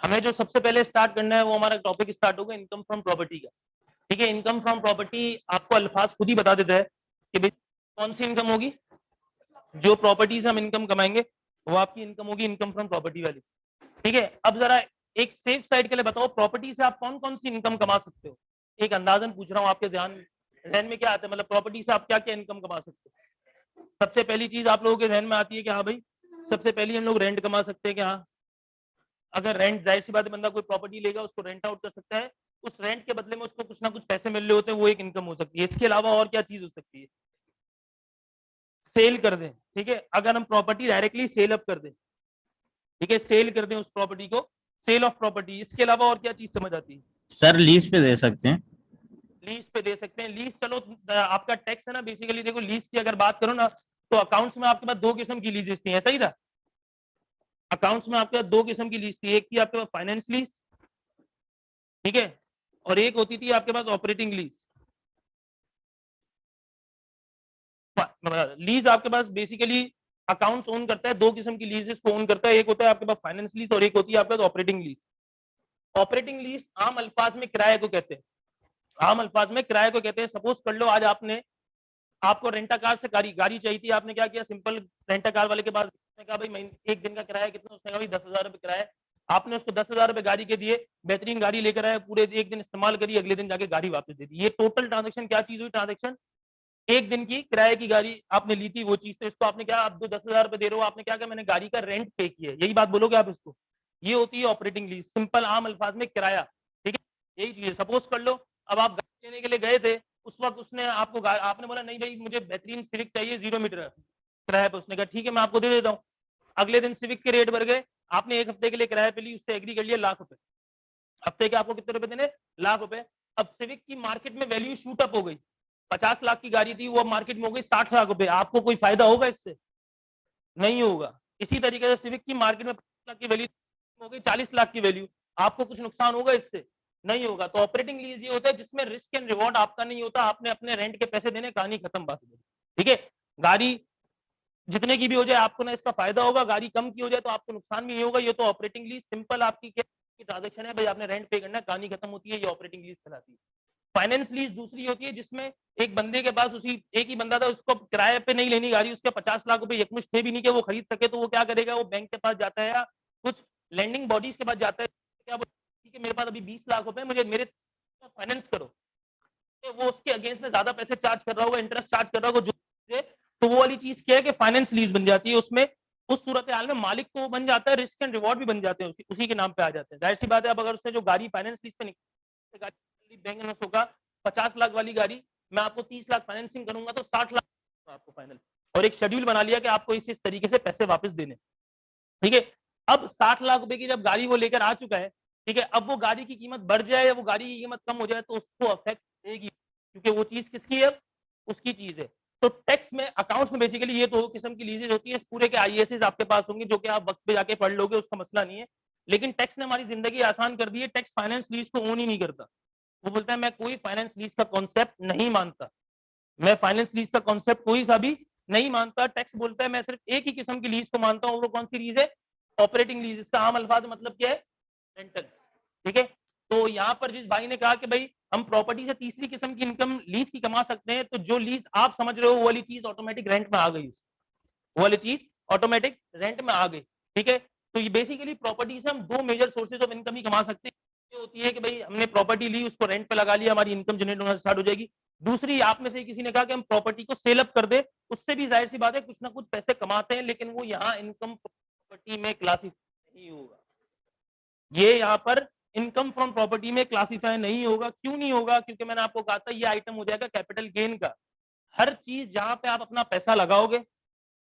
हमें जो सबसे पहले स्टार्ट करना है वो हमारा टॉपिक स्टार्ट होगा इनकम फ्रॉम प्रॉपर्टी का। ठीक है, इनकम फ्रॉम प्रॉपर्टी आपको अल्फाज खुद ही बता देता है कि भाई कौन सी इनकम होगी। जो प्रॉपर्टी से हम इनकम कमाएंगे वो आपकी इनकम होगी इनकम फ्रॉम प्रॉपर्टी वाली। ठीक है, अब जरा एक सेफ साइड के लिए बताओ, प्रॉपर्टी से आप कौन कौन सी इनकम कमा सकते हो। एक अंदाजन पूछ रहा हूँ, आपके ध्यान में क्या आता है, मतलब प्रॉपर्टी से आप क्या क्या इनकम कमा सकते हो। सबसे पहली चीज आप लोगों के ध्यान में आती है कि हाँ भाई, सबसे पहले हम लोग रेंट कमा सकते हैं कि हाँ, अगर रेंट, जाहिर सी बात है, बंदा कोई प्रॉपर्टी लेगा उसको रेंट आउट कर सकता है, उस रेंट के बदले में उसको कुछ ना कुछ पैसे मिल रहे होते हैं, वो एक इनकम हो सकती है। इसके अलावा और क्या चीज हो सकती है, सेल कर दें। ठीक है, अगर हम प्रॉपर्टी डायरेक्टली सेल अप कर दें, ठीक है, सेल कर दें उस प्रॉपर्टी को, सेल ऑफ प्रॉपर्टी। इसके अलावा और क्या चीज समझ आती है। सर लीज पे दे सकते हैं। लीज पे दे सकते हैं। लीज, चलो आपका टैक्स है ना, बेसिकली देखो लीज की अगर बात करो ना, तो अकाउंट्स में आपके पास दो किस्म की लीजेस थी, सही था। अकाउंट्स में आपके पास दो किस्म की लीज थी, एक थी आपके पास फाइनेंस लीज, ठीक है, और एक होती थी आपके पास ऑपरेटिंग लीज। लीज आपके पास बेसिकली अकाउंट्स ओन करता है, दो किस्म की लीजेस को ओन करता है, एक होता है आपके पास फाइनेंस लीज और एक होती है आपके पास ऑपरेटिंग लीज। ऑपरेटिंग लीज आम अल्फाज में किराए को कहते हैं, आम अल्फाज में किराए को कहते हैं। सपोज कर लो आज आपको रेंटा कार से गाड़ी चाहिए थी, आपने क्या किया, सिंपल रेंटा कार वाले के पास कहा भाई एक दिन का किराया कितना, उसने कहा भाई 10,000 रुपए किराया। आपने उसको 10,000 रुपए गाड़ी के दिए, बेहतरीन गाड़ी लेकर आए, पूरे एक दिन इस्तेमाल करी, अगले दिन जाके गाड़ी वापस दे दी। ये टोटल ट्रांजेक्शन क्या चीज हुई, ट्रांजेक्शन एक दिन की किराए की गाड़ी आपने ली थी, वो चीज। तो इसको आपने क्या, आप जो 10,000 रुपए दे रहे हो, आपने क्या किया, मैंने गाड़ी का रेंट पे किया, यही बात बोलोगे आप इसको। ये होती है ऑपरेटिंग लीज, सिंपल आम अल्फाज में किराया। ठीक है, यही चीज है। सपोज कर लो अब आप गाड़ी लेने के लिए गए थे, उस वक्त उसने आपको, आपने बोला नहीं भाई मुझे बेहतरीन सिविक चाहिए 0 मीटर किराए पे, उसने कहा ठीक है मैं आपको दे देता हूँ। अगले दिन सिविक के रेट बढ़ गए, आपने एक हफ्ते के लिए किराए पे ली, उससे एग्री कर लिया लाख रुपए, हफ्ते के आपको कितने रुपए देने, लाख रुपए। अब सिविक की मार्केट में वैल्यू शूट अप हो गई, 50 लाख की गाड़ी थी वो अब मार्केट में हो गई 60 लाख रुपए, आपको कोई फायदा होगा इससे, नहीं होगा। इसी तरीके से सिविक की मार्केट में 50 लाख की वैल्यू हो गई 40 लाख की वैल्यू, आपको कुछ नुकसान होगा इससे, नहीं होगा। तो ऑपरेटिंग लीज ये होता है जिसमें रिस्क एंड रिवॉर्ड आपका नहीं होता, आपने अपने रेंट के पैसे देने, कहानी खत्म, बात। ठीक है, गाड़ी जितने की भी हो जाए आपको ना इसका फायदा होगा, गाड़ी कम की हो जाए तो आपको नुकसान भी नहीं होगा। ये तो ऑपरेटिंग लीज सिंपल आपकी क्या ट्रांजेक्शन है, भाई आपने रेंट पे करना है, कहानी खत्म होती है, ये ऑपरेटिंग लीज कहलाती है। फाइनेंस लीज दूसरी होती है जिसमें एक बंदे के पास, उसी एक ही बंदा था, उसको किराए पे नहीं लेनी गाड़ी, उसके 50 लाख रुपए यकमुश्त थे भी नहीं कि वो खरीद सके, तो वो क्या करेगा, वो बैंक के पास जाता है या कुछ लैंडिंग बॉडीज के पास जाता है, क्या ठीक है मेरे पास अभी 20 लाख रुपए, मुझे मेरे फाइनेंस करो, तो वो उसके अगेंस्ट में ज्यादा पैसे चार्ज कर रहा होगा, इंटरेस्ट चार्ज कर रहा होगा, जो तो वो वाली चीज क्या है कि फाइनेंस लीज बन जाती है। उसमें उस सूरत हाल में मालिक को बन जाता है, रिस्क एंड रिवॉर्ड भी बन जाते हैं, उसी के नाम पे आ जाते हैं। जाहिर सी बात है, अब अगर उसने जो गाड़ी फाइनेंस लीज पे निकाली, बैंक में होगा 50 लाख वाली गाड़ी, मैं आपको 30 लाख फाइनेंसिंग करूंगा तो 60 लाख आपको फाइनल, और एक शेड्यूल बना लिया कि आपको इस तरीके से पैसे वापस देने। ठीक है, अब 60 लाख रुपए की जब गाड़ी वो लेकर आ चुका है, ठीक है, अब वो गाड़ी की कीमत बढ़ जाए या वो गाड़ी की कीमत कम हो जाए तो उसको अफेक्ट देगी, क्योंकि वो चीज किसकी है, उसकी चीज है। तो टैक्स में, अकाउंट्स में बेसिकली ये दो किस्म की लीजेज होती है, पूरे के आईएएस आपके पास होंगे जो कि आप वक्त पे जाके पढ़ लोगे, उसका मसला नहीं है। लेकिन टैक्स ने हमारी जिंदगी आसान कर दी है, टैक्स फाइनेंस लीज को ओन ही नहीं करता। वो बोलता है मैं कोई फाइनेंस लीज का कॉन्सेप्ट नहीं मानता, मैं फाइनेंस लीज का कॉन्सेप्ट कोई सा भी नहीं मानता। टैक्स बोलता है मैं सिर्फ एक ही किस्म की लीज को मानता हूँ, वो कौन सी लीज है, ऑपरेटिंग लीज। इसका आम अल्फाज मतलब क्या है, रेंटल। ठीक है, तो यहाँ पर जिस भाई ने कहा कि भाई हम प्रॉपर्टी से तीसरी किस्म की इनकम लीज की कमा सकते हैं, तो जो लीज आप समझ रहे हो वो वाली चीज ऑटोमेटिक रेंट में आ गई, वो वाली चीज ऑटोमेटिक रेंट में आ गई। ठीक है, तो ये बेसिकली प्रॉपर्टी से हम दो मेजर सोर्सेज ऑफ इनकम ही कमा सकते हैं। ये होती है कि भाई हमने प्रॉपर्टी ली, उसको रेंट पे लगा लिया, हमारी इनकम जनरेट होना स्टार्ट हो जाएगी। दूसरी, आप में से किसी ने कहा कि हम प्रॉपर्टी को सेल अप कर दे, उससे भी जाहिर सी बात है कुछ ना कुछ पैसे कमाते हैं, लेकिन वो यहाँ इनकम प्रॉपर्टी में क्लासिफाई नहीं होगा, ये यहाँ पर इनकम फ्रॉम प्रॉपर्टी में क्लासिफाई नहीं होगा। क्यों नहीं होगा, क्योंकि मैंने आपको कहा था ये आइटम हो जाएगा कैपिटल गेन का। हर चीज जहां पे आप अपना पैसा लगाओगे,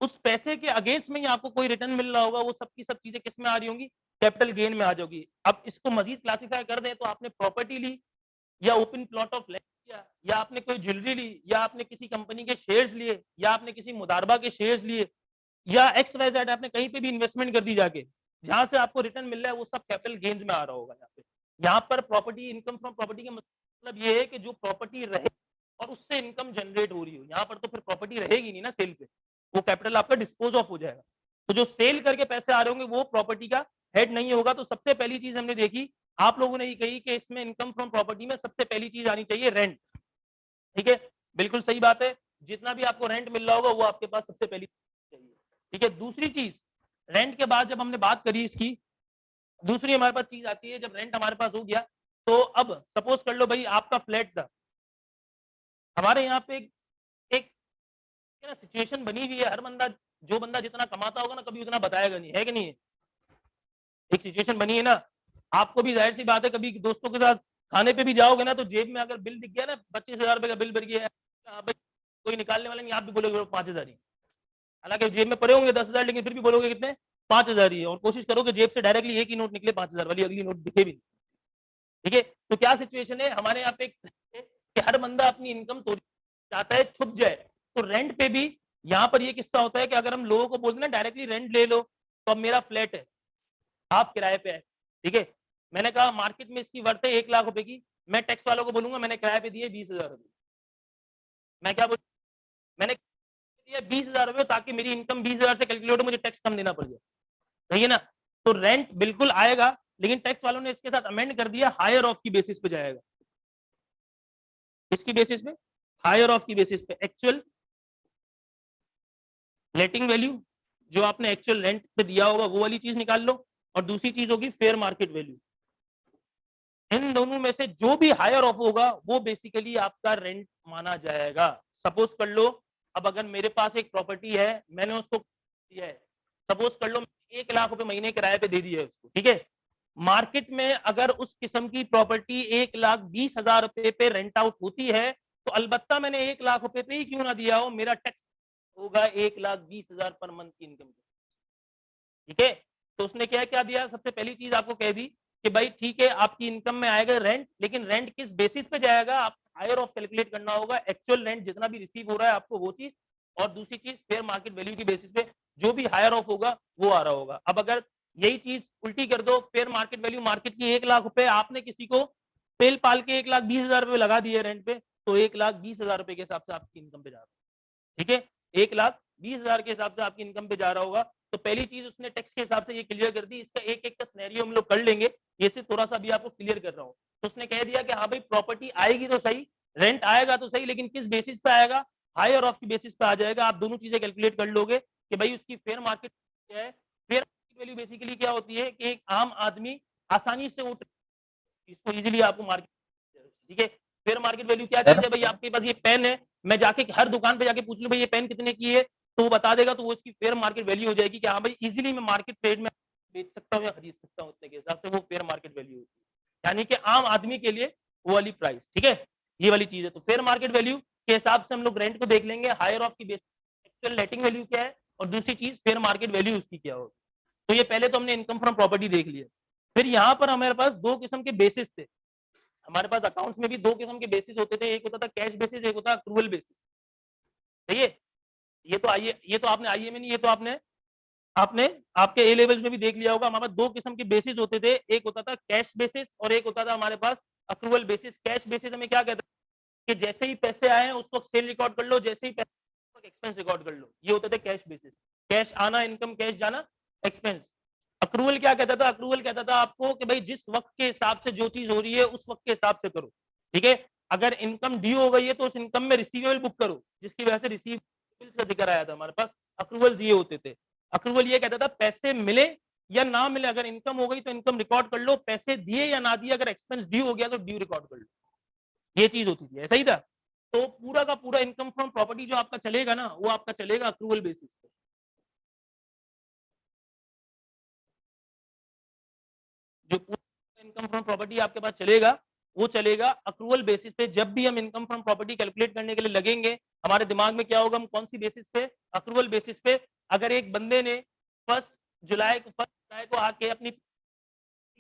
उस पैसे के अगेंस्ट में ही आपको कोई रिटर्न मिल रहा होगा, वो सब की सब चीजें किस में आ रही होंगी, कैपिटल गेन में आ जाओगी। अब इसको मजीद क्लासिफाई कर दें तो आपने प्रॉपर्टी ली, या ओपन प्लॉट ऑफ लैंड लिया, या आपने कोई ज्वेलरी ली, या आपने किसी कंपनी के शेयर्स लिए, या आपने किसी मुदारबा के शेयर्स लिए, या एक्स वाई जेड आपने कहीं पे भी इन्वेस्टमेंट कर दी जाके, जहां से आपको रिटर्न मिल रहा है वो सब कैपिटल गेन्स में आ रहा होगा। यहाँ पर प्रॉपर्टी, इनकम फ्रॉम प्रॉपर्टी का मतलब ये है कि जो प्रॉपर्टी रहे और उससे इनकम जनरेट हो रही हो। यहाँ पर तो फिर प्रॉपर्टी रहेगी नहीं ना सेल पे, वो कैपिटल आपका डिस्पोज ऑफ हो जाएगा। तो जो सेल करके पैसे आ रहे होंगे वो प्रॉपर्टी का हेड नहीं होगा तो सबसे पहली चीज हमने देखी, आप लोगों ने ये कही कि इसमें इनकम फ्रॉम प्रॉपर्टी में सबसे पहली चीज आनी चाहिए रेंट। ठीक है, बिल्कुल सही बात है, जितना भी आपको रेंट मिल रहा होगा वो आपके पास सबसे पहली चाहिए। ठीक है, दूसरी चीज, रेंट के बाद जब हमने बात करी इसकी, दूसरी हमारे पास चीज आती है, जब रेंट हमारे पास हो गया तो अब सपोज कर लो भाई आपका फ्लैट था, हमारे यहाँ पे एक सिचुएशन बनी हुई है, हर बंदा, जो बंदा जितना कमाता होगा ना कभी उतना बताएगा नहीं, है कि नहीं है? एक सिचुएशन बनी है ना, आपको भी जाहिर सी बात है, कभी दोस्तों के साथ खाने पे भी जाओगे ना तो जेब में अगर बिल दिख गया ना 25,000 रुपए का बिल भर गया, हाँ भाई कोई निकालने वाला नहीं, आप भी बोलोगे 5,000 ही, हालांकि जेब में पड़े होंगे 10,000 लेकिन फिर भी बोलोगे कितने, 5,000 ही है, और कोशिश करोगे जेब से डायरेक्टली एक ही नोट निकले 5,000 वाली, अगली नोट दिखे भी नहीं। ठीक है, तो क्या सिचुएशन है हमारे यहाँ पे कि हर बंदा अपनी इनकम तो चाहता है छुप जाए, तो रेंट पे भी यहाँ पर ये किस्सा होता है कि अगर हम लोगों को बोलते ना डायरेक्टली रेंट ले लो, तो अब मेरा फ्लैट है, आप किराए पे है, ठीक है, मैंने कहा मार्केट में इसकी वर्थ है 1 लाख रुपए की, मैं टैक्स वालों को बोलूंगा मैंने किराए पे दिए 20,000 रुपए, मैं क्या बोल, मैंने दिया 20,000 रुपए ताकि मेरी इनकम 20,000 से कैलकुलेट हो, मुझे टैक्स कम देना पड़ जाए, सही है ना? तो रेंट बिल्कुल आएगा, लेकिन टैक्स वालों ने इसके साथ अमेंड कर दिया, हायर ऑफ की बेसिस पे जाएगा, इसकी बेसिस पे, हायर ऑफ की बेसिस पे, एक्चुअल लेटिंग वैल्यू जो आपने एक्चुअल रेंट पे दिया होगा वो वाली चीज निकाल लो, और दूसरी चीज होगी फेयर मार्केट वैल्यू, इन दोनों में से जो भी हायर ऑफ होगा वो बेसिकली आपका रेंट माना जाएगा। सपोज कर लो, अब अगर मेरे पास एक प्रॉपर्टी है, मैंने उसको दिया है, सपोज कर लो 1 लाख रुपए महीने किराए पे दे दिया है उसको, ठीक है, मार्केट में अगर उस किस्म की प्रॉपर्टी 1,20,000 रुपए पे रेंट आउट होती है, तो अलबत्ता मैंने 1 लाख रुपए पे ही क्यों ना दिया हो, मेरा टैक्स होगा 1,20,000 पर मंथ की इनकम। ठीक है, तो उसने क्या क्या दिया, सबसे पहली चीज आपको कह दी कि भाई ठीक है आपकी इनकम में आएगा रेंट, लेकिन रेंट किस बेसिस पे जाएगा, आप हायर ऑफ कैलकुलेट करना होगा, एक्चुअल रेंट जितना भी रिसीव हो रहा है आपको वो चीज, और दूसरी चीज फेयर मार्केट वैल्यू की बेसिस पे जो भी हायर ऑफ होगा वो आ रहा होगा। अब अगर यही चीज उल्टी कर दो, फेयर मार्केट वैल्यू मार्केट की 1 लाख रुपए, आपने किसी को पेल पाल के 1,20,000 रुपए लगा दिए रेंट पे, तो 1,20,000 रुपए के हिसाब से आपकी इनकम पे जा रहा है। ठीक है, 1,20,000 के हिसाब से आपकी इनकम पे जा रहा होगा, तो पहली चीज उसने टैक्स के हिसाब से ये क्लियर कर दी, इसका एक एक का सिनेरियो हम लोग कर लेंगे, ये से थोड़ा सा भी आपको क्लियर कर रहा हूँ। तो उसने कह दिया कि हाँ भाई प्रॉपर्टी आएगी तो सही, रेंट आएगा तो सही, लेकिन किस बेसिस पे आएगा, हायर ऑफ की बेसिस पे आ जाएगा। आप दोनों चीजें कैलकुलेट कर लोगे कि भाई उसकी फेयर मार्केट क्या है, फेयर मार्केट वैल्यू बेसिकली क्या होती है कि एक आम आदमी आसानी से उठ, इसको इजीली आपको मार्केट, ठीक है, फेयर मार्केट वैल्यू क्या चीज है, भाई आपके पास ये पेन है, मैं जाके हर दुकान पे जाके पूछ लूं भाई ये पेन कितने की है, तो वो बता देगा, तो वो इसकी फेयर मार्केट वैल्यू हो जाएगी कि हाँ भाई इजीली मैं मार्केट ट्रेड में बेच सकता हूँ या खरीद सकता हूँ, उतने के हिसाब से वो फेयर मार्केट वैल्यू होती है, यानी कि आम आदमी के लिए वो वाली प्राइस। ठीक है, ये वाली चीज है, तो फेयर मार्केट वैल्यू के हिसाब से हम लोग रेंट को देख लेंगे, हायर ऑफ की बेस एक्चुअल लेटिंग वैल्यू क्या है, और दूसरी चीज फेयर मार्केट वैल्यू उसकी क्या होगी। तो ये पहले तो हमने इनकम फ्रॉम प्रॉपर्टी देख लिया, फिर यहाँ पर हमारे पास दो किस्म के बेसिस थे, हमारे पास अकाउंट्स में भी दो किस्म के बेसिस होते थे, एक होता था कैश बेसिस, एक होता था अक्रूवल बेसिस। सही है, ये तो आइए, ये तो आपने आईए में नहीं, ये तो आपने आपने आपके ए लेवल्स में भी देख लिया होगा, हमारे पास दो किस्म के बेसिस होते थे, एक होता था कैश बेसिस और एक होता था हमारे पास अक्रूवल बेसिस। कैश बेसिस हमें क्या कहता है कि जैसे ही पैसे आए उस वक्त सेल रिकॉर्ड कर लो, जैसे ही पैसे एक्सपेंस रिकॉर्ड कर लो, ये होते थे कैश बेसिस, कैश आना इनकम, कैश जाना एक्सपेंस। अक्रूवल क्या कहता था, अक्रूवल कहता था आपको कि भाई जिस वक्त के हिसाब से जो चीज हो रही है उस वक्त के हिसाब से करो। ठीक है, अगर इनकम ड्यू हो गई है तो उस इनकम में रिसीवेबल बुक करो, जिसकी वजह से रिसीवेबल्स का जिक्र आया था हमारे पास, अक्रूवल्स ये होते थे। अक्रूवल ये कहता था पैसे मिले या ना मिले, अगर इनकम हो गई तो इनकम रिकॉर्ड कर लो, पैसे दिए या ना दिए, अगर एक्सपेंस ड्यू हो गया तो ड्यू रिकॉर्ड कर लो, ये चीज होती थी, ऐसा ही था। तो पूरा का पूरा इनकम फ्रॉम प्रॉपर्टी जो आपका चलेगा ना, वो आपका चलेगा अक्रूवल बेसिस पे। जो पूरा इनकम फ्रॉम प्रॉपर्टी आपके पास चलेगा वो चलेगा अक्रूवल बेसिस पे। जब भी हम इनकम फ्रॉम प्रॉपर्टी कैलकुलेट करने के लिए लगेंगे, हमारे दिमाग में क्या होगा, हम कौन सी बेसिस पे, अक्रूवल बेसिस पे। अगर एक बंदे ने फर्स्ट जुलाई को आके अपनी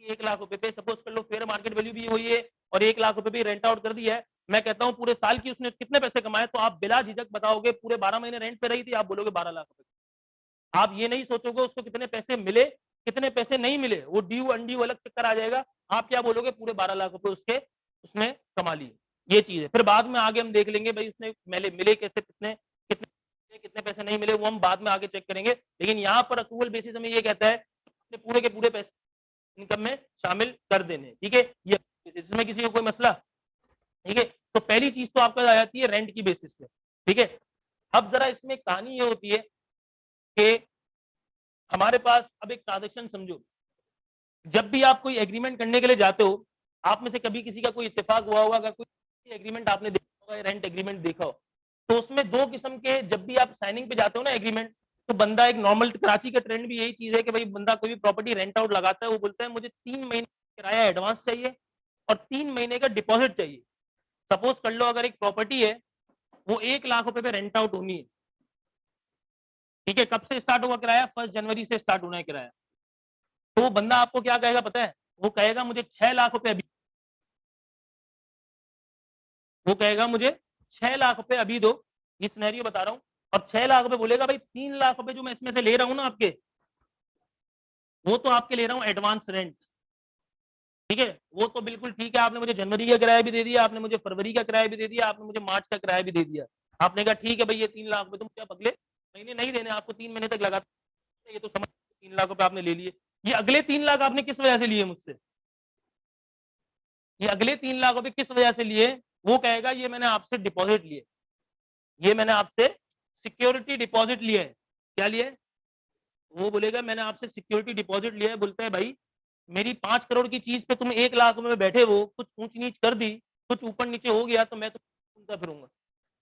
1 लाख रुपए पे, सपोज कर लो फेयर मार्केट वैल्यू भी हुई है, और 1 लाख रुपए भी रेंट आउट कर दिया है, मैं कहता हूँ पूरे साल की उसने कितने पैसे कमाए, तो आप बिला झिझक बताओगे पूरे 12 महीने रेंट पे रही थी, आप बोलोगे 12 लाख रुपए। आप ये नहीं सोचोगे उसको कितने पैसे मिले कितने पैसे नहीं मिले, वो ड्यू अनड्यू अलग चक्कर आ जाएगा। आप क्या बोलोगे, पूरे 12 लाख रुपए उसके उसने कमा लिए, ये चीज है। फिर बाद में आगे हम देख लेंगे भाई उसने मिले कैसे, कितने कितने कितने पैसे नहीं मिले, वो हम बाद में आगे चेक करेंगे। लेकिन यहाँ पर अक्रूवल बेसिस हमें ये कहता है अपने पूरे के पूरे पैसे इनकम में शामिल कर देने। ठीक है, ये इसमें किसी को कोई मसला? ठीक है, तो पहली चीज तो आपका आ जाती है रेंट की बेसिस पे। ठीक है, अब जरा इसमें कहानी ये होती है कि हमारे पास अब एक ट्रांजेक्शन समझो, जब भी आप कोई एग्रीमेंट करने के लिए जाते हो, आप में से कभी किसी का कोई इत्तेफाक हुआ होगा, अगर कोई एग्रीमेंट आपने देखा होगा, रेंट एग्रीमेंट देखा हो, तो उसमें दो किस्म के, जब भी आप साइनिंग पे जाते हो ना एग्रीमेंट, तो बंदा एक नॉर्मल, कराची का ट्रेंड भी यही चीज है कि भाई बंदा कोई भी प्रॉपर्टी रेंट आउट लगाता है, वो बोलता है मुझे 3 महीने किराया एडवांस चाहिए और 3 महीने का डिपॉजिट चाहिए। सपोज कर लो अगर एक प्रॉपर्टी है वो 1 लाख रुपए पे रेंट आउट होनी है, ठीक है, कब से स्टार्ट होगा किराया? 1 जनवरी से स्टार्ट होना है किराया। तो वो बंदा आपको क्या कहेगा पता है? वो कहेगा मुझे 6 लाख रुपए अभी, वो कहेगा मुझे 6 लाख रुपए अभी दो, ये सिनेरियो बता रहा हूं, और 6 लाख रुपए बोलेगा भाई 3 लाख रुपए जो मैं इसमें से ले रहा हूं ना आपके, वो तो आपके ले रहा हूं एडवांस रेंट। ठीक है, वो तो बिल्कुल ठीक है, आपने मुझे जनवरी का किराया भी दे दिया, आपने मुझे फरवरी का किराया भी दे दिया, आपने मुझे मार्च का किराया भी दे दिया। आपने कहा ठीक है भाई ये 3 लाख रुपए तुम क्या अगले महीने नहीं देने, आपको 3 महीने तक लगा, ये तो समझ 3 लाख रुपए आपने ले लिए। ये अगले 3 लाख आपने किस वजह से लिए मुझसे? ये अगले 3 लाख रुपए किस वजह से लिए? वो कहेगा ये मैंने आपसे डिपॉजिट लिए, ये मैंने आपसे सिक्योरिटी डिपॉजिट लिया है। क्या लिया है? वो बोलेगा मैंने आपसे सिक्योरिटी डिपॉजिट लिया है। बोलते हैं भाई मेरी 5 करोड़ की चीज पे तुम 1 लाख रुपए में बैठे हो, कुछ ऊंच नीच कर दी, कुछ ऊपर नीचे हो गया तो मैं तो सुनता फिरूंगा।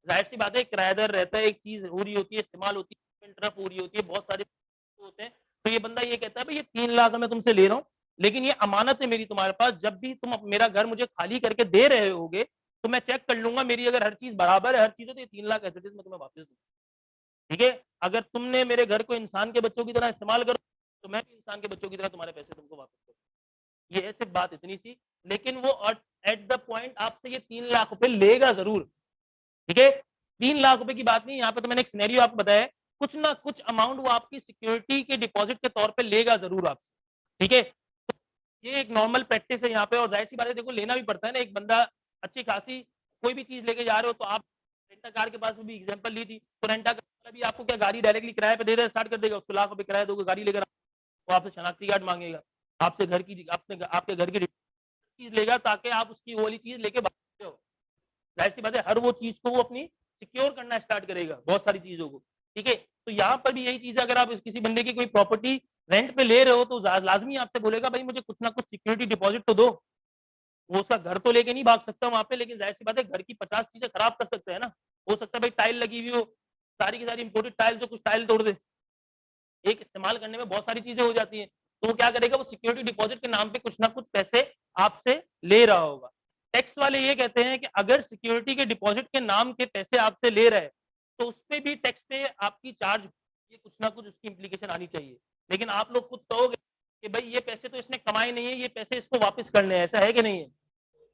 जाहिर सी बात है, किराएदार रहता है, एक चीज हो रही होती है, इस्तेमाल होती है, ट्रफ हो रही होती है, बहुत सारे होते हैं, तो ये बंदा ये कहता है भाई ये 3 लाख मैं तुमसे ले रहा हूँ, लेकिन ये अमानत है मेरी तुम्हारे पास, जब भी तुम मेरा घर मुझे खाली करके दे रहे होगे तो मैं चेक कर लूंगा, मेरी अगर हर चीज बराबर है, हर चीज है, तो ये 3 लाख एज इट इज मैं तुम्हें वापस दूंगा। ठीक है, अगर तुमने मेरे घर को इंसान के बच्चों की तरह इस्तेमाल करो तो मैं भी इंसान के बच्चों की तरह तुम्हारे पैसे तुमको वापस करूँ। ये है सिर्फ बात इतनी सी, लेकिन वो एट द पॉइंट आपसे ये 3 लाख रुपए लेगा जरूर। ठीक है, 3 लाख रुपए की बात नहीं, यहाँ पे तो मैंने एक सिनेरियो आपको बताया, कुछ ना कुछ अमाउंट वो आपकी सिक्योरिटी के डिपॉजिट के तौर पे लेगा जरूर आपसे। ठीक है, ये एक नॉर्मल प्रैक्टिस है यहाँ पे, और जाहिर सी बात है देखो लेना भी पड़ता है ना, एक बंदा अच्छी खासी कोई भी चीज लेके जा रहे हो, तो आप रेंटा कार के पास भी एग्जांपल ली थी, तो रेंटा कार भी आपको क्या गाड़ी डायरेक्टली किराए पे दे दे स्टार्ट कर देगा, उसको लाख रुपए किराया दोगे गाड़ी लेकर, वो आपसे शनाख्ती कार्ड मांगेगा, आपसे घर की आपके घर की चीज लेगा ताकि आप उसकी वो वाली चीज लेके जाओ। जाहिर सी बात है हर वो चीज को वो अपनी सिक्योर करना स्टार्ट करेगा, बहुत सारी चीजों को। ठीक है, तो यहाँ पर भी यही चीज है, अगर आप किसी बंदे की कोई प्रॉपर्टी रेंट पे ले रहे हो तो लाजमी आपसे बोलेगा भाई मुझे कुछ ना कुछ सिक्योरिटी डिपॉजिट तो दो। वो उसका घर तो लेके नहीं भाग सकता वहां पे, लेकिन जाहिर सी बात है घर की 50 चीजें खराब कर सकते हैं ना, हो सकता है भाई टाइल लगी हुई हो, सारी की सारी इंपोर्टेड टाइल, जो कुछ टाइल तोड़ दे, एक इस्तेमाल करने में बहुत सारी चीजें हो जाती हैं, तो वो क्या करेगा, वो सिक्योरिटी डिपॉजिट के नाम पे कुछ ना कुछ पैसे आपसे ले रहा होगा। टैक्स वाले ये कहते हैं कि अगर सिक्योरिटी के डिपॉजिट के नाम के पैसे आपसे ले रहे हैं तो उसपे भी टैक्स पे आपकी चार्ज, ये कुछ ना कुछ उसकी इंप्लीकेशन आनी चाहिए। लेकिन आप लोग खुद कहोगे कि भाई ये पैसे तो इसने कमाए नहीं है, ये पैसे इसको वापस करने हैं, ऐसा है कि नहीं है?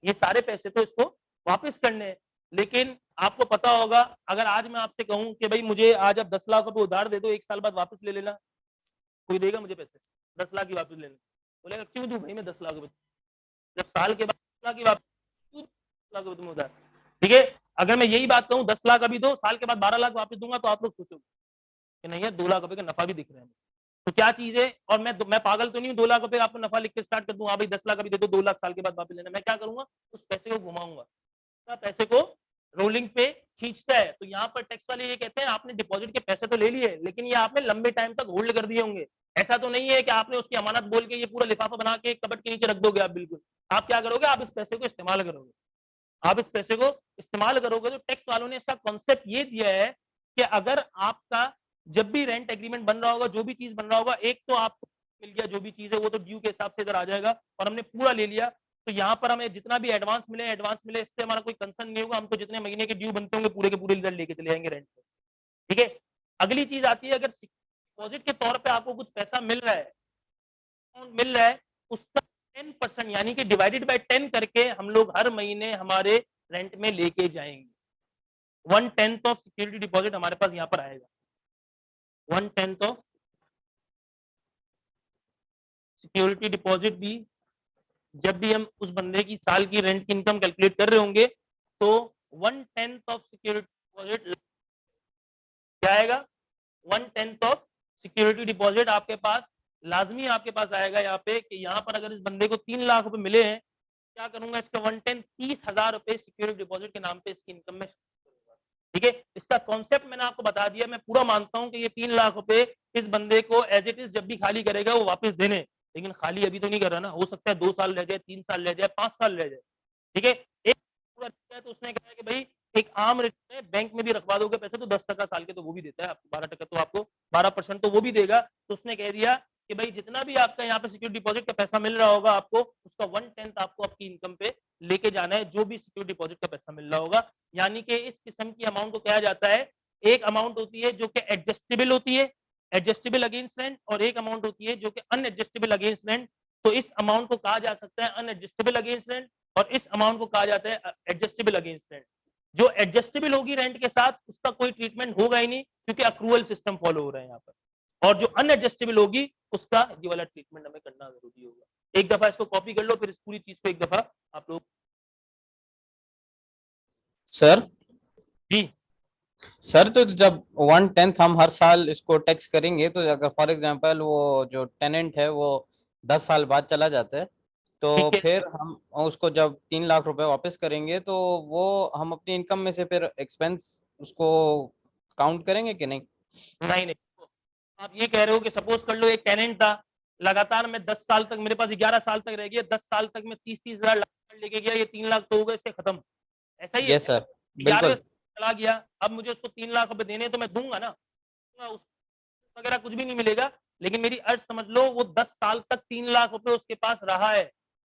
ये सारे पैसे तो इसको वापस करने हैं। लेकिन आपको पता होगा, अगर आज मैं आपसे कहूं कि भाई मुझे आज आप 10 लाख रुपए उधार दे दो, 1 साल बाद वापस ले लेना, कोई देगा मुझे पैसे 10 लाख की वापस लेने? बोलेगा क्यों दूं भाई मैं 10 लाख रुपए, जब साल के बाद 10 लाख की वापस क्यों 10 लाख रुपए तुम्हें उधार? ठीक है, अगर मैं यही बात कहूं 10 लाख अभी दो, साल के बाद 12 लाख वापस दूंगा, तो आप लोग सोचोगे कि नहीं यार 2 लाख रुपए का नफा भी दिख रहा है। तो क्या चीज है, और मैं पागल तो नहीं हूँ 2 लाख रुपए आपको नफा लिख के स्टार्ट कर दूं, हाँ भाई 10 लाख अभी दे दो, 2 लाख साल के बाद वापस लेना। मैं क्या करूंगा, उस पैसे को घुमाऊंगा, पैसे को रोलिंग पे खींचता है। तो यहाँ पर टैक्स वाले ये कहते हैं आपने डिपॉजिट के पैसे तो ले लिए, लेकिन ये आपने लंबे टाइम तक होल्ड कर दिए होंगे। ऐसा तो नहीं है कि आपने उसकी अमानत बोल के ये पूरा लिफाफा बना के कबट के नीचे रख दोगे। आप बिल्कुल, आप क्या करोगे, आप इस पैसे को इस्तेमाल करोगे, आप इस पैसे को इस्तेमाल करोगे। तो टैक्स वालों ने इसका कॉन्सेप्ट ये दिया है कि अगर आपका जब भी रेंट एग्रीमेंट बन रहा होगा, जो भी चीज बन रहा होगा, एक तो आपको मिल गया जो भी चीज है वो तो ड्यू के हिसाब से इधर आ जाएगा और हमने पूरा ले लिया, तो यहाँ पर हमें जितना भी एडवांस मिले इससे हमारा कोई कंसर्न नहीं होगा, हम तो जितने महीने के ड्यू बनते होंगे पूरे के पूरे इधर लेके चले जाएंगे रेंट पे। ठीक है, अगली चीज आती है, अगर डिपॉजिट के तौर पे आपको कुछ पैसा मिल रहा है उसका 10% यानी कि डिवाइडेड बाय 10 करके हम लोग हर महीने हमारे रेंट में लेके जाएंगे। 1/10 ऑफ सिक्योरिटी डिपॉजिट हमारे पास यहाँ पर आएगा। 1/10 ऑफ सिक्योरिटी डिपॉजिट भी जब भी हम उस बंदे की साल की रेंट की इनकम कैलकुलेट कर रहे होंगे तो 1/10 ऑफ सिक्योरिटी डिपॉजिट क्या आएगा, 1/10 ऑफ सिक्योरिटी डिपॉजिट आपके पास लाजमी आपके पास आएगा यहाँ पे कि यहाँ पर अगर इस बंदे को 3 लाख रुपए मिले हैं, क्या करूंगा, इसका 110 30,000 रुपए सिक्योरिटी डिपॉजिट के नाम पे इसकी इनकम में, ठीक है। इसका कॉन्सेप्ट मैंने आपको बता दिया। मैं पूरा मानता हूं कि ये 3 लाख रुपए इस बंदे को एज इट इज जब भी खाली करेगा वो वापस देने, लेकिन खाली अभी तो नहीं कर रहा ना, हो सकता है 2 साल रह जाए, 3 साल रह जाए, 5 साल रह जाए, ठीक है। एक पूरा है तो उसने कहा कि भाई एक आम रिटर्न है, बैंक में भी रखवा दोगे पैसे तो 10% साल के तो वो भी देता है आपको, 12% तो आपको 12% तो वो भी देगा। तो उसने कह दिया कि भाई जितना भी आपका यहाँ पे सिक्योरिटी डिपॉजिट का पैसा मिल रहा होगा आपको, उसका 1/10 आपको आपकी इनकम पे लेके जाना है, जो भी सिक्योरिटी डिपॉजिट का पैसा मिल रहा होगा। यानी कि इस किस्म की अमाउंट को कहा जाता है, एक अमाउंट होती है जो कि एडजस्टेबल होती है, एडजस्टेबल अगेंस्ट रेंट, और एक अमाउंट होती है जो कि अनएडजस्टेबल अगेंस्ट रेंट। तो इस अमाउंट को कहा जा सकता है अनएडजस्टेबल अगेंस्ट रेंट, और इस अमाउंट को कहा जाता है एडजस्टेबल अगेंस्ट रेंट। जो एडजस्टेबल होगी रेंट के साथ उसका कोई ट्रीटमेंट होगा ही नहीं, क्योंकि अक्रूवल सिस्टम फॉलो हो रहा है यहाँ पर, और जो अनएडजस्टेबल होगी उसका ये वाला ट्रीटमेंट हमें करना जरूरी होगा। एक दफा इसको कॉपी कर लो, फिर इस पूरी चीज को एक दफा आप लोग। सर जी सर तो जब 1/10 हम हर साल इसको टैक्स करेंगे, तो अगर फॉर एग्जांपल वो जो टेनेंट है वो 10 साल बाद चला जाता है, तो ठीक है। फिर हम उसको जब 3 लाख रुपए वापस करेंगे, तो वो हम अपनी इनकम में से फिर एक्सपेंस उसको काउंट करेंगे कि नहीं? नहीं नहीं, आप ये कह रहे हो कि सपोज कर लो एक टेनेंट था, लगातार मैं 10 साल तक, मेरे पास 11 साल तक रह गया, 10 साल तक मैं 30-30 हजार लेके गया, ये 3 लाख तो हो गए, इससे खत्म, ऐसा ही है। यस सर, 11 बिल्कुल। चला गया, अब मुझे उसको 3 लाख रुपए देने तो मैं दूंगा ना, वगैरह कुछ भी नहीं मिलेगा, लेकिन मेरी अर्ज समझ लो, वो 10 साल तक 3 लाख रुपए उसके पास रहा है,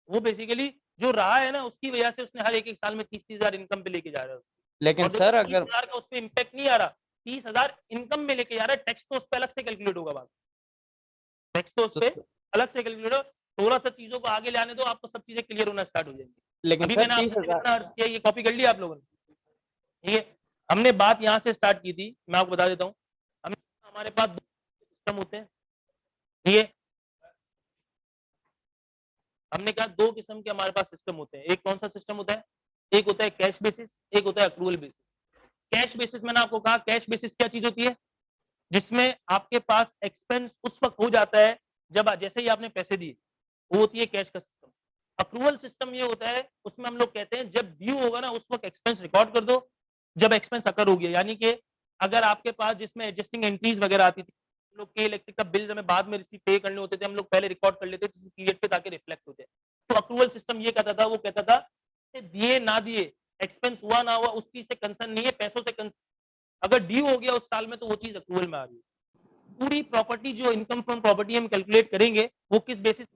वो बेसिकली जो रहा है ना, उसकी वजह से उसने हर एक एक साल में 30-30 हजार इनकम पे लेके जा रहा है। लेकिन और देखो सर 30 अगर हजार का उस पर इम्पैक्ट नहीं आ रहा, 30 हजार इनकम में लेके जा रहा है, टैक्स तो उस पर अलग से कैलकुलेट होगा, बात टैक्स तो उस पर अलग से कैलकुलेट हो। थोड़ा सा चीजों को आगे लाने दो, आपको सब चीजें क्लियर होना स्टार्ट हो जाएंगी। लेकिन अभी सर मैंने आपसे 30,000 कितना अर्ज किया, ये कॉपी कर लिया आप लोगों ने, ठीक है। हमने बात यहाँ से स्टार्ट की थी, मैं आपको बता देता हूँ। हमारे पास 2 सिस्टम होते हैं, ठीक है। हमने कहा 2 किस्म के हमारे पास सिस्टम होते हैं। एक कौन सा सिस्टम होता है, एक होता है कैश बेसिस, एक होता है अक्रूवल बेसिस। कैश बेसिस मैंने आपको कहा, कैश बेसिस क्या चीज होती है, जिसमें आपके पास एक्सपेंस उस वक्त हो जाता है जब जैसे ही आपने पैसे दिए, वो होती है कैश का सिस्टम। अक्रूवल सिस्टम ये होता है, उसमें हम लोग कहते हैं जब ड्यू होगा ना उस वक्त एक्सपेंस रिकॉर्ड कर दो, जब एक्सपेंस अकर हो गया, यानी कि अगर आपके पास जिसमें एडजस्टिंग एंट्रीज वगैरह आती थी, हम लोग के इलेक्ट्रिक का बिल हमें बाद में रिसीव पे करने होते थे, हम लोग पहले रिकॉर्ड कर लेते थे पीरियड पे ताकि रिफ्लेक्ट होते। तो अक्रूवल सिस्टम ये कहता था, वो कहता था दिए ना दिए, एक्सपेंस हुआ ना हुआ, उस चीज से कंसर्न नहीं है, पैसों से कंसर्न, अगर ड्यू हो गया उस साल में तो वो चीज अक्रूवल में आ रही है। पूरी प्रॉपर्टी जो इनकम फ्रॉम प्रॉपर्टी हम कैलकुलेट करेंगे वो किस बेसिस,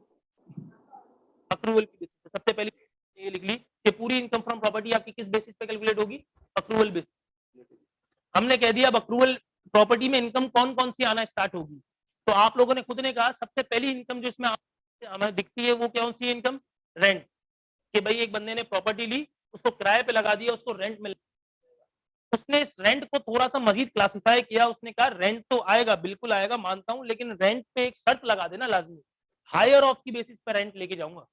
अक्रूवल की बेसिस। सबसे पहले ये लिख ली कि पूरी इनकम फ्रॉम प्रॉपर्टी आपकी किस बेसिस पे कैलकुलेट होगी, अक्रूवल बेसिस। हमने कह दिया अब अक्रूवल प्रॉपर्टी में इनकम कौन कौन सी आना स्टार्ट होगी, तो आप लोगों ने खुद ने कहा सबसे पहली इनकम जो इसमें हमें दिखती है वो कौन सी इनकम, रेंट। कि भाई एक बंदे ने प्रॉपर्टी ली, उसको किराए पे लगा दिया, उसको रेंट में, उसने इस रेंट को थोड़ा सा मजीद क्लासिफाई किया, उसने कहा रेंट तो आएगा, बिल्कुल आएगा, मानता हूं, लेकिन रेंट पे एक शर्त लगा देना लाजमी, हायर ऑफ की बेसिस पे रेंट लेके जाऊंगा।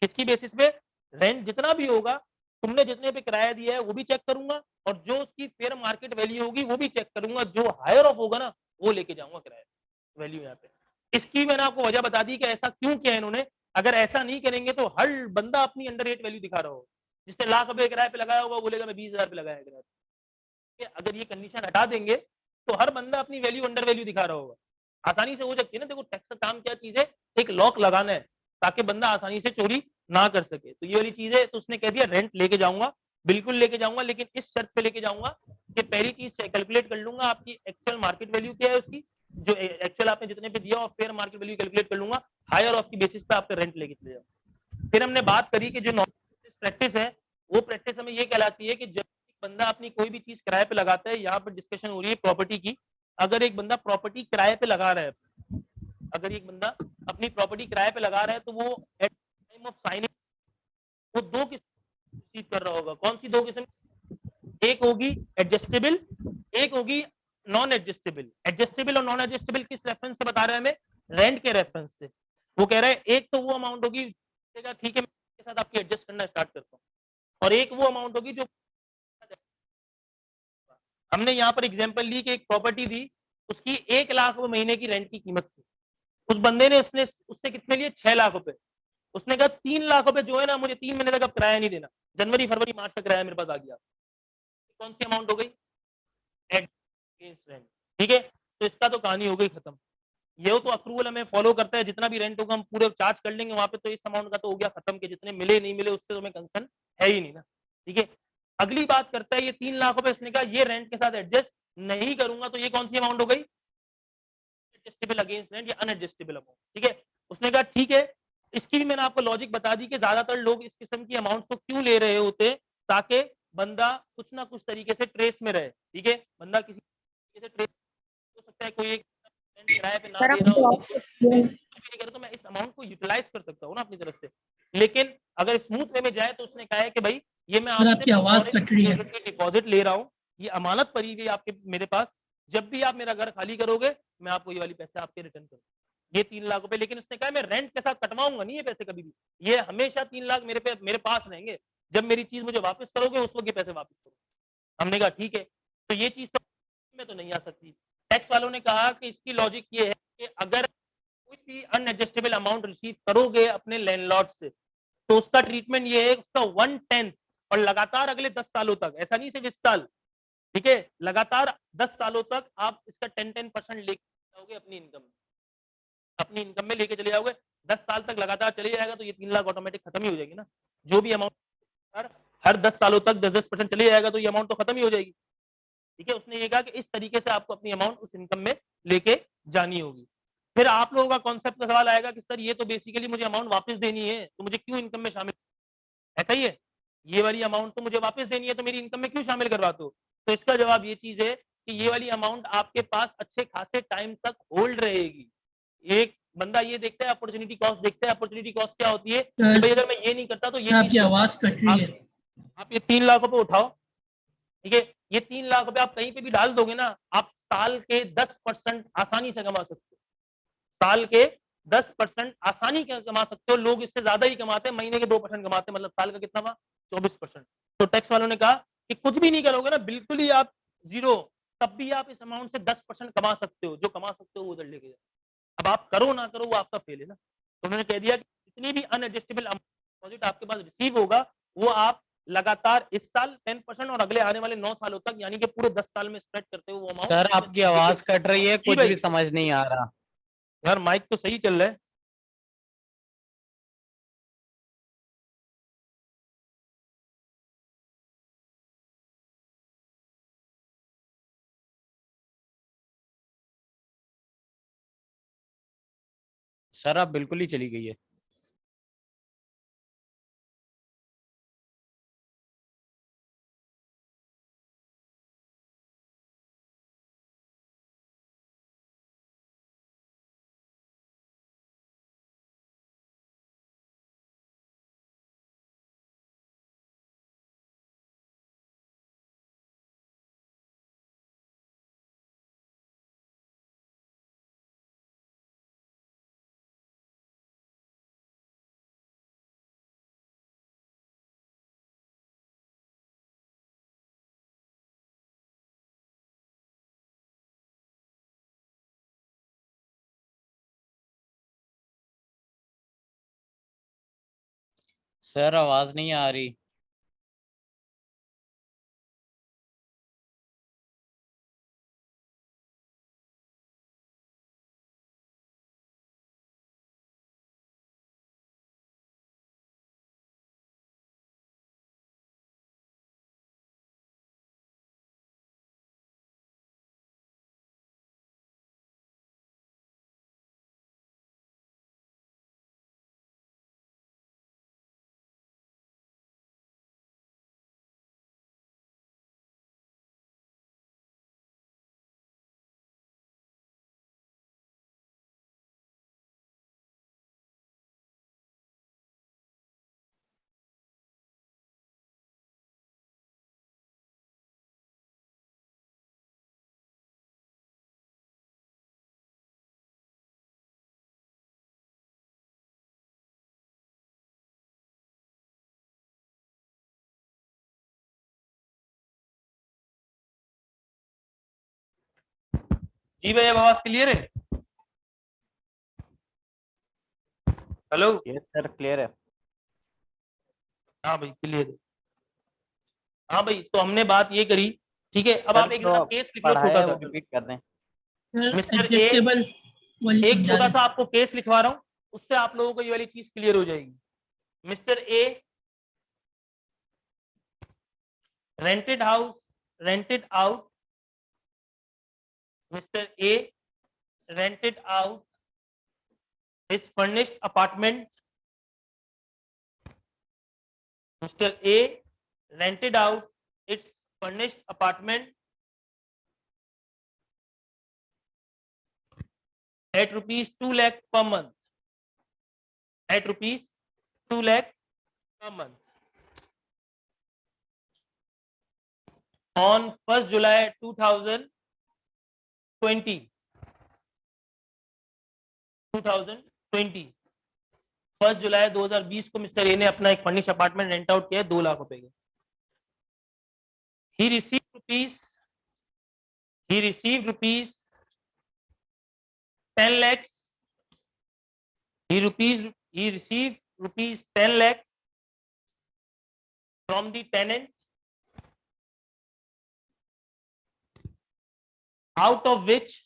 किसकी बेसिस पे, रेंट जितना भी होगा, तुमने जितने पे किराया दिया है वो भी चेक करूंगा, और जो उसकी फेयर मार्केट वैल्यू होगी वो भी चेक करूंगा, जो हायर ऑफ होगा ना वो लेके जाऊंगा किराया वैल्यू यहाँ पे। इसकी मैंने आपको वजह बता दी कि ऐसा क्यों किया इन्होंने। अगर ऐसा नहीं करेंगे तो हर बंदा अपनी अंडर रेट वैल्यू दिखा रहा होगा, जिसने लाख रुपए किराए पे लगाया होगा बोलेगा मैं 20,000 पे लगाया किराया। अगर ये कंडीशन हटा देंगे तो हर बंदा अपनी वैल्यू अंडर वैल्यू दिखा रहा होगा, आसानी से हो सकती है ना। देखो टैक्स का काम क्या चीज है, एक लॉक लगाना है ताकि बंदा आसानी से चोरी ना कर सके, तो ये वाली चीज है। तो उसने कह दिया रेंट लेके जाऊंगा, बिल्कुल लेके जाऊंगा, लेकिन इस शर्त पे लेके जाऊंगा कि पहली चीज कैलकुलेट कर लूंगा आपकी एक्चुअल मार्केट वैल्यू क्या है उसकी, जो एक्चुअल आपने जितने पे दिया, और फेयर मार्केट वैल्यू कैलकुलेट कर लूंगा, हायर ऑफ की बेसिस पे आपका रेंट लेके चले जाऊंगा। फिर हमने बात करी कि जो प्रैक्टिस है, वो प्रैक्टिस हमें ये कहलाती है कि जब बंदा अपनी कोई भी चीज किराए पे लगाता है, यहाँ पर डिस्कशन हो रही है प्रॉपर्टी की, अगर एक बंदा प्रॉपर्टी किराए पे लगा रहा है, अगर एक बंदा अपनी प्रॉपर्टी किराए पे लगा रहा है, तो वो एट टाइम ऑफ साइनिंग वो 2 किस्म रिसीव कर रहा होगा। कौन सी 2 किस्म, एक होगी एडजस्टेबल, एक होगी नॉन एडजस्टेबल। एडजस्टेबल और नॉन एडजस्टेबल किस रेफरेंस से बता रहा है हमें, रेंट के रेफरेंस से। वो कह रहा है एक तो वो अमाउंट होगी, ठीक है मैं के साथ आपकी एडजस्ट करना स्टार्ट करता हूँ, और एक वो अमाउंट होगी जो, हमने यहाँ पर एग्जांपल ली कि एक प्रॉपर्टी थी, उसकी 1 लाख रुपए महीने की रेंट की कीमत थी, उस बंदे ने उसने उससे कितने लिए 6 लाख रुपए, उसने कहा 3 लाख रुपए जो है ना मुझे 3 महीने तक अब किराया नहीं देना, जनवरी फरवरी मार्च का किराया मेरे पास आ गया, कौन सी अमाउंट हो गई, अगेंस्ट रेंट। ठीक है, तो इसका तो कहानी हो गई खत्म। ये तो अप्रूवल हमें फॉलो करता है, जितना भी रेंट होगा हम पूरे चार्ज कर लेंगे वहां पे, तो इस अमाउंट का तो हो गया खत्म, के जितने मिले नहीं मिले उससे तो हमें कंसर्न है ही नहीं ना। ठीक है, अगली बात करता है ये 3 लाख रुपए, उसने कहा ये रेंट के साथ एडजस्ट नहीं करूंगा, तो ये कौन सी अमाउंट हो गई, एडजस्टेबल अगेंस्ट रेंट या अनएडजस्टेबल अमाउंट। ठीक है, उसने कहा ठीक है, इसकी भी मैंने आपको लॉजिक बता दी कि ज्यादातर लोग इस किस्म की अमाउंट को क्यों ले रहे होते, ताकि बंदा कुछ ना कुछ तरीके से ट्रेस में रहे। ठीक है, बंदा किसी तरीके से ट्रेस हो सकता है, कोई एक किराए पे ना सर दे रहा हो, आपकी नहीं करे, तो मैं इस अमाउंट को यूटिलाइज कर सकता हूँ ना अपनी तरफ से। लेकिन अगर स्मूथ वे में जाए तो उसने कहा है कि भाई ये मैं सर आपकी आवाज आपसे कट रही है। डिपॉजिट ले रहा हूँ, ये अमानत पड़ी हुई है आपके मेरे पास, जब भी आप मेरा घर खाली करोगे मैं आपको ये वाली पैसे आपके रिटर्न करूंगा, ये 3 लाख रुपए। लेकिन उसने कहा मैं रेंट के साथ कटवाऊंगा नहीं ये पैसे कभी भी, ये हमेशा 3 लाख मेरे पास रहेंगे, जब मेरी चीज मुझे वापस करोगे उस वक्त ये पैसे वापस करो। हमने कहा ठीक है, तो ये चीज तो में तो नहीं आ सकती। टैक्स वालों ने कहा कि इसकी लॉजिक ये है कि अगर कोई भी अनएडजस्टेबल अमाउंट रिसीव करोगे अपने लैंडलॉर्ड से, तो उसका ट्रीटमेंट ये है, उसका 1/10 और लगातार अगले 10 सालों तक, ऐसा नहीं सिर्फ इस साल, ठीक है, लगातार 10 सालों तक आप इसका 10% लेके जाओगे अपनी इनकम में लेके चले जाओगे, 10 साल तक लगातार चले जाएगा, तो ये 3 लाख ऑटोमेटिक खत्म ही हो जाएगी ना। जो भी अमाउंट हर 10 सालों तक 10% चले जाएगा, तो ये अमाउंट तो खत्म ही हो जाएगी। ठीक है, उसने ये कहा कि इस तरीके से आपको अपनी अमाउंट उस इनकम में लेके जानी होगी। फिर आप लोगों का कॉन्सेप्ट का सवाल आएगा कि सर ये तो बेसिकली मुझे अमाउंट वापस देनी है, तो मुझे क्यों इनकम में शामिल, ऐसा ही है, ये वाली अमाउंट तो मुझे वापस देनी है, तो मेरी इनकम में क्यों शामिल करवाते हो। तो इसका जवाब ये चीज है कि ये वाली अमाउंट आपके पास अच्छे खासे टाइम तक होल्ड रहेगी। एक बंदा ये देखता है, अपॉर्चुनिटी कॉस्ट देखता है, अपॉर्चुनिटी कॉस्ट क्या होती है कि भाई अगर मैं ये नहीं करता तो ये आपकी चीज, आवाज कट रही है। आप ये 3 लाख रुपए उठाओ, ठीक है, ये 3 लाख रुपए आप कहीं पे भी डाल दोगे ना, आप साल के 10% आसानी से कमा सकते हो, साल के 10% आसानी से कमा सकते हो। लोग इससे ज्यादा ही कमाते हैं, महीने के 2% कमाते हैं, मतलब साल का कितना हुआ, 24%। तो टैक्स वालों ने कहा कि कुछ भी नहीं करोगे ना, बिल्कुल ही आप जीरो, तब भी आप इस अमाउंट से 10% कमा सकते हो, जो कमा सकते हो वो उधर लेके जाओ। अब आप करो ना करो वो आपका फेल है ना। तो उन्होंने कह दिया कि जितनी भी अनएडजस्टेबल डिपॉजिट आपके पास रिसीव होगा, वो आप लगातार इस साल 10% और अगले आने वाले 9 सालों तक, यानी कि पूरे 10 साल में स्प्रेड करते हुए वो सर अमाउंट। आपकी आवाज कट रही है, जी कुछ भाई, भी समझ नहीं आ रहा। यार माइक तो सही चल रहा है। सर आप बिल्कुल ही चली गई है। सर आवाज नहीं आ रही। जी भाई, अब आवाज क्लियर है। हेलो, यस सर, क्लियर है। हाँ भाई क्लियर है। हाँ भाई, तो हमने बात ये करी, ठीक है। अब सर आप एक जो केस लिख लो पढ़ाया छोटा है वो सा। रिपीट कर दें। सर मिस्टर ए, एडजस्टेबल वाली एक समझा छोटा दें। सा आपको केस लिखवा रहा हूं, उससे आप लोगों को ये वाली चीज क्लियर हो जाएगी। Mister A rented house, rented out, Mr. A rented out his furnished apartment. Mr. A rented out its furnished apartment at rupees 2 lakh per month. At rupees 2 lakh per month. On 1st July 2020. 1st जुलाई 2020 को mister A ने अपना एक furnish apartment rent out किया 2 लाख रुपए का। He received rupees 10 lakhs. He received rupees 10 lakh from the tenant, out of which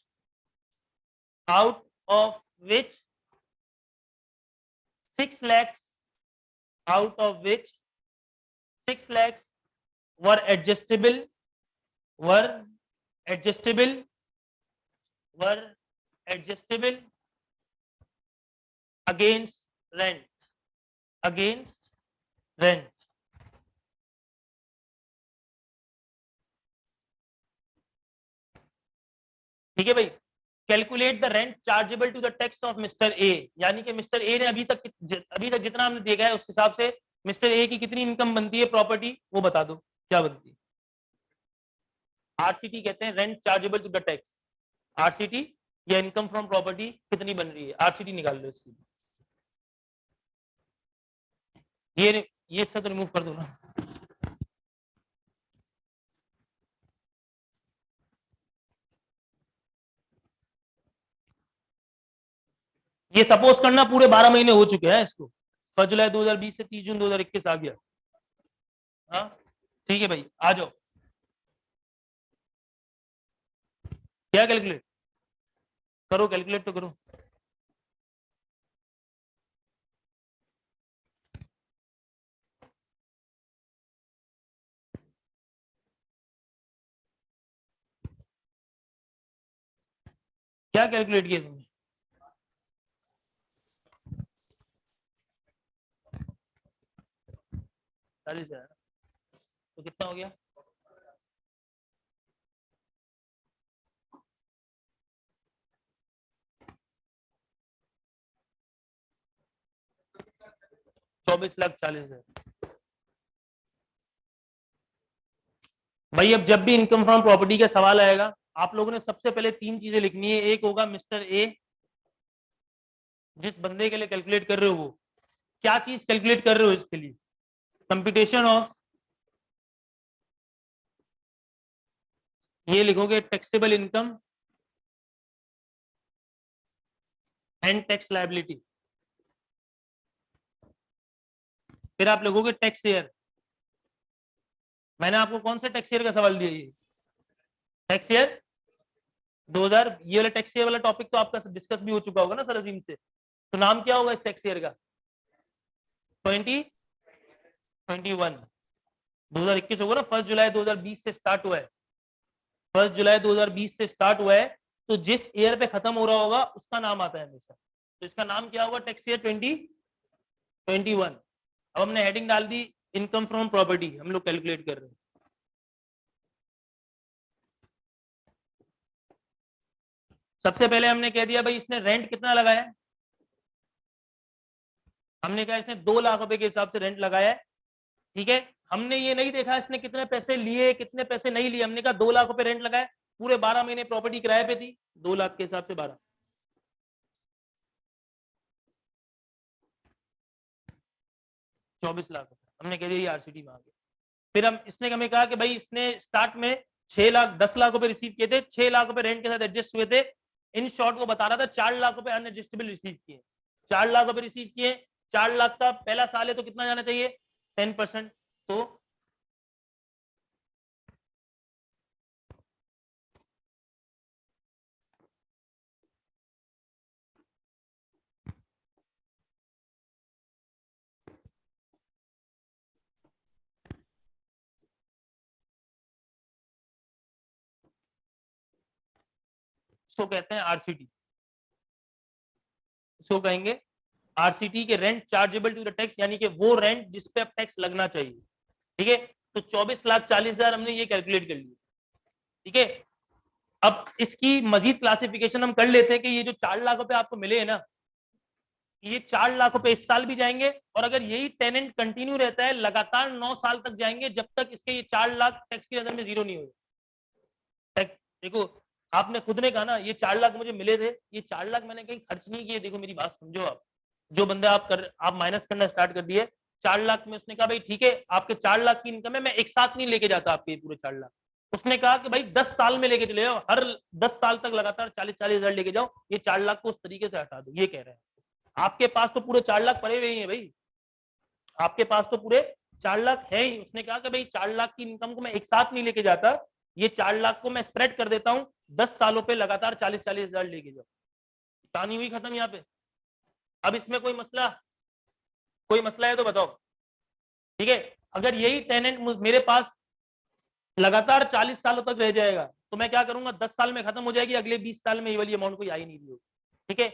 6 lakhs were adjustable against rent. ठीक है भाई। Calculate the rent chargeable to the tax of mister A, यानी कि mister A ने अभी तक जितना हमने देखा है उस हिसाब से मिस्टर ए की कितनी इनकम बनती है प्रॉपर्टी, वो बता दो क्या बनती है। आरसीटी कहते हैं rent chargeable to the tax. RCT या इनकम फ्रॉम प्रॉपर्टी कितनी बन रही है, आरसीटी निकाल लो इसकी। ये सब रिमूव कर दो ना। ये सपोज करना पूरे 12 महीने हो चुके हैं इसको, 1 जुलाई 2020 से 30 जून 2021 आ गया। हाँ ठीक है भाई, आ जाओ। क्या कैलकुलेट करो, कैलकुलेट तो करो। क्या कैलकुलेट किया तुमने? तो कितना हो गया? ₹24,40,000। भाई अब जब भी इनकम फ्रॉम प्रॉपर्टी का सवाल आएगा, आप लोगों ने सबसे पहले 3 चीजें लिखनी है। एक होगा मिस्टर ए, जिस बंदे के लिए कैलकुलेट कर रहे हो वो क्या चीज कैलकुलेट कर रहे हो, इसके लिए कंप्यूटेशन ऑफ, ये लिखोगे taxable income and tax liability. फिर आप लिखोगे टैक्स ईयर। मैंने आपको कौन से टैक्स ईयर का सवाल दिया? ये टैक्स ईयर 2000। ये वाला टैक्स ईयर वाला टॉपिक तो आपका डिस्कस भी हो चुका होगा ना सर अजीम से। तो नाम क्या होगा इस टैक्स ईयर का? 2021 2021 होगा ना। 1 जुलाई 2020 से स्टार्ट हुआ है। 1 जुलाई 2020 से स्टार्ट हुआ है, तो जिस ईयर पे खत्म हो रहा होगा उसका नाम आता है हमेशा। तो इसका नाम क्या होगा? Tax year 2021। अब हमने हेडिंग डाल दी इनकम फ्रॉम प्रॉपर्टी, हम लोग कैलकुलेट कर रहे हैं। सबसे पहले हमने कह दिया भाई इसने रेंट कितना लगाया है। हमने कहा इसने 2 लाख रुपए के हिसाब से रेंट लगाया है, ठीक है। हमने ये नहीं देखा इसने कितने पैसे लिए कितने पैसे नहीं लिए। हमने कहा 2 लाख रुपए रेंट लगाया, पूरे 12 महीने प्रॉपर्टी किराए पे थी, 2 लाख के हिसाब से 12, 24 लाख हमने कह दिया ये आरसीटी में आ गया। फिर इसने हमें कहा कि भाई इसने स्टार्ट में 6 लाख 10 लाख रुपए रिसीव किए थे, 6 लाख रुपए रेंट के साथ एडजस्ट हुए थे। इन शॉर्ट वो बता रहा था 4 लाख रुपए अनएडजस्टेबल रिसीव किए। 4 लाख रुपए रिसीव किए, 4 लाख का पहला साल है तो कितना जाना चाहिए 10%, तो इसको कहते हैं आरसीटी, इसको कहेंगे आरसीटी के rent chargeable to the tax, यानी कि वो रेंट जिस पे अब टैक्स लगना चाहिए। ठीक है, तो 24,40,000 हमने ये कैलकुलेट कर लिया। ठीक है, अब इसकी मजीद क्लासिफिकेशन हम कर लेते हैं कि ये जो 4 लाख रुपए आपको मिले हैं ना, ये 4 लाख रुपए इस साल भी जाएंगे, और अगर यही टेनेंट कंटिन्यू रहता है लगातार 9 साल तक जाएंगे, जब तक इसके ये 4 लाख टैक्स की नजर में जीरो नहीं हुए। देखो आपने खुद ने कहा ना ये 4 लाख मुझे मिले थे, ये 4 लाख मैंने कहीं खर्च नहीं किए। देखो मेरी बात समझो, आप जो बंदे आप माइनस करना स्टार्ट कर दिए 4 लाख में, उसने कहा भाई ठीक है आपके 4 लाख की इनकम है, मैं एक साथ नहीं लेके जाता आपके पूरे 4 लाख। उसने कहा कि भाई 10 साल में लेके चले जाओ, हर 10 साल तक लगातार 40-40 हजार लेके जाओ, ये 4 लाख को उस तरीके से हटा दो, ये कह रहे हैं। आपके पास तो पूरे 4 लाख पड़े हुए ही हैं भाई, आपके पास तो पूरे 4 लाख है ही। उसने कहा कि भाई 4 लाख की इनकम को मैं एक साथ नहीं लेके जाता, ये 4 लाख को मैं स्प्रेड कर देता हूं 10 सालों पे, लगातार 40-40 हजार लेके जाओ। कहानी हुई खत्म यहाँ पे। अब इसमें कोई मसला है तो बताओ। ठीक है, अगर यही टेनेंट मेरे पास लगातार 40 सालों तक रह जाएगा तो मैं क्या करूंगा, 10 साल में खत्म हो जाएगी, अगले 20 साल में ये वाली अमाउंट कोई आ ही नहीं रही होगी। ठीक है,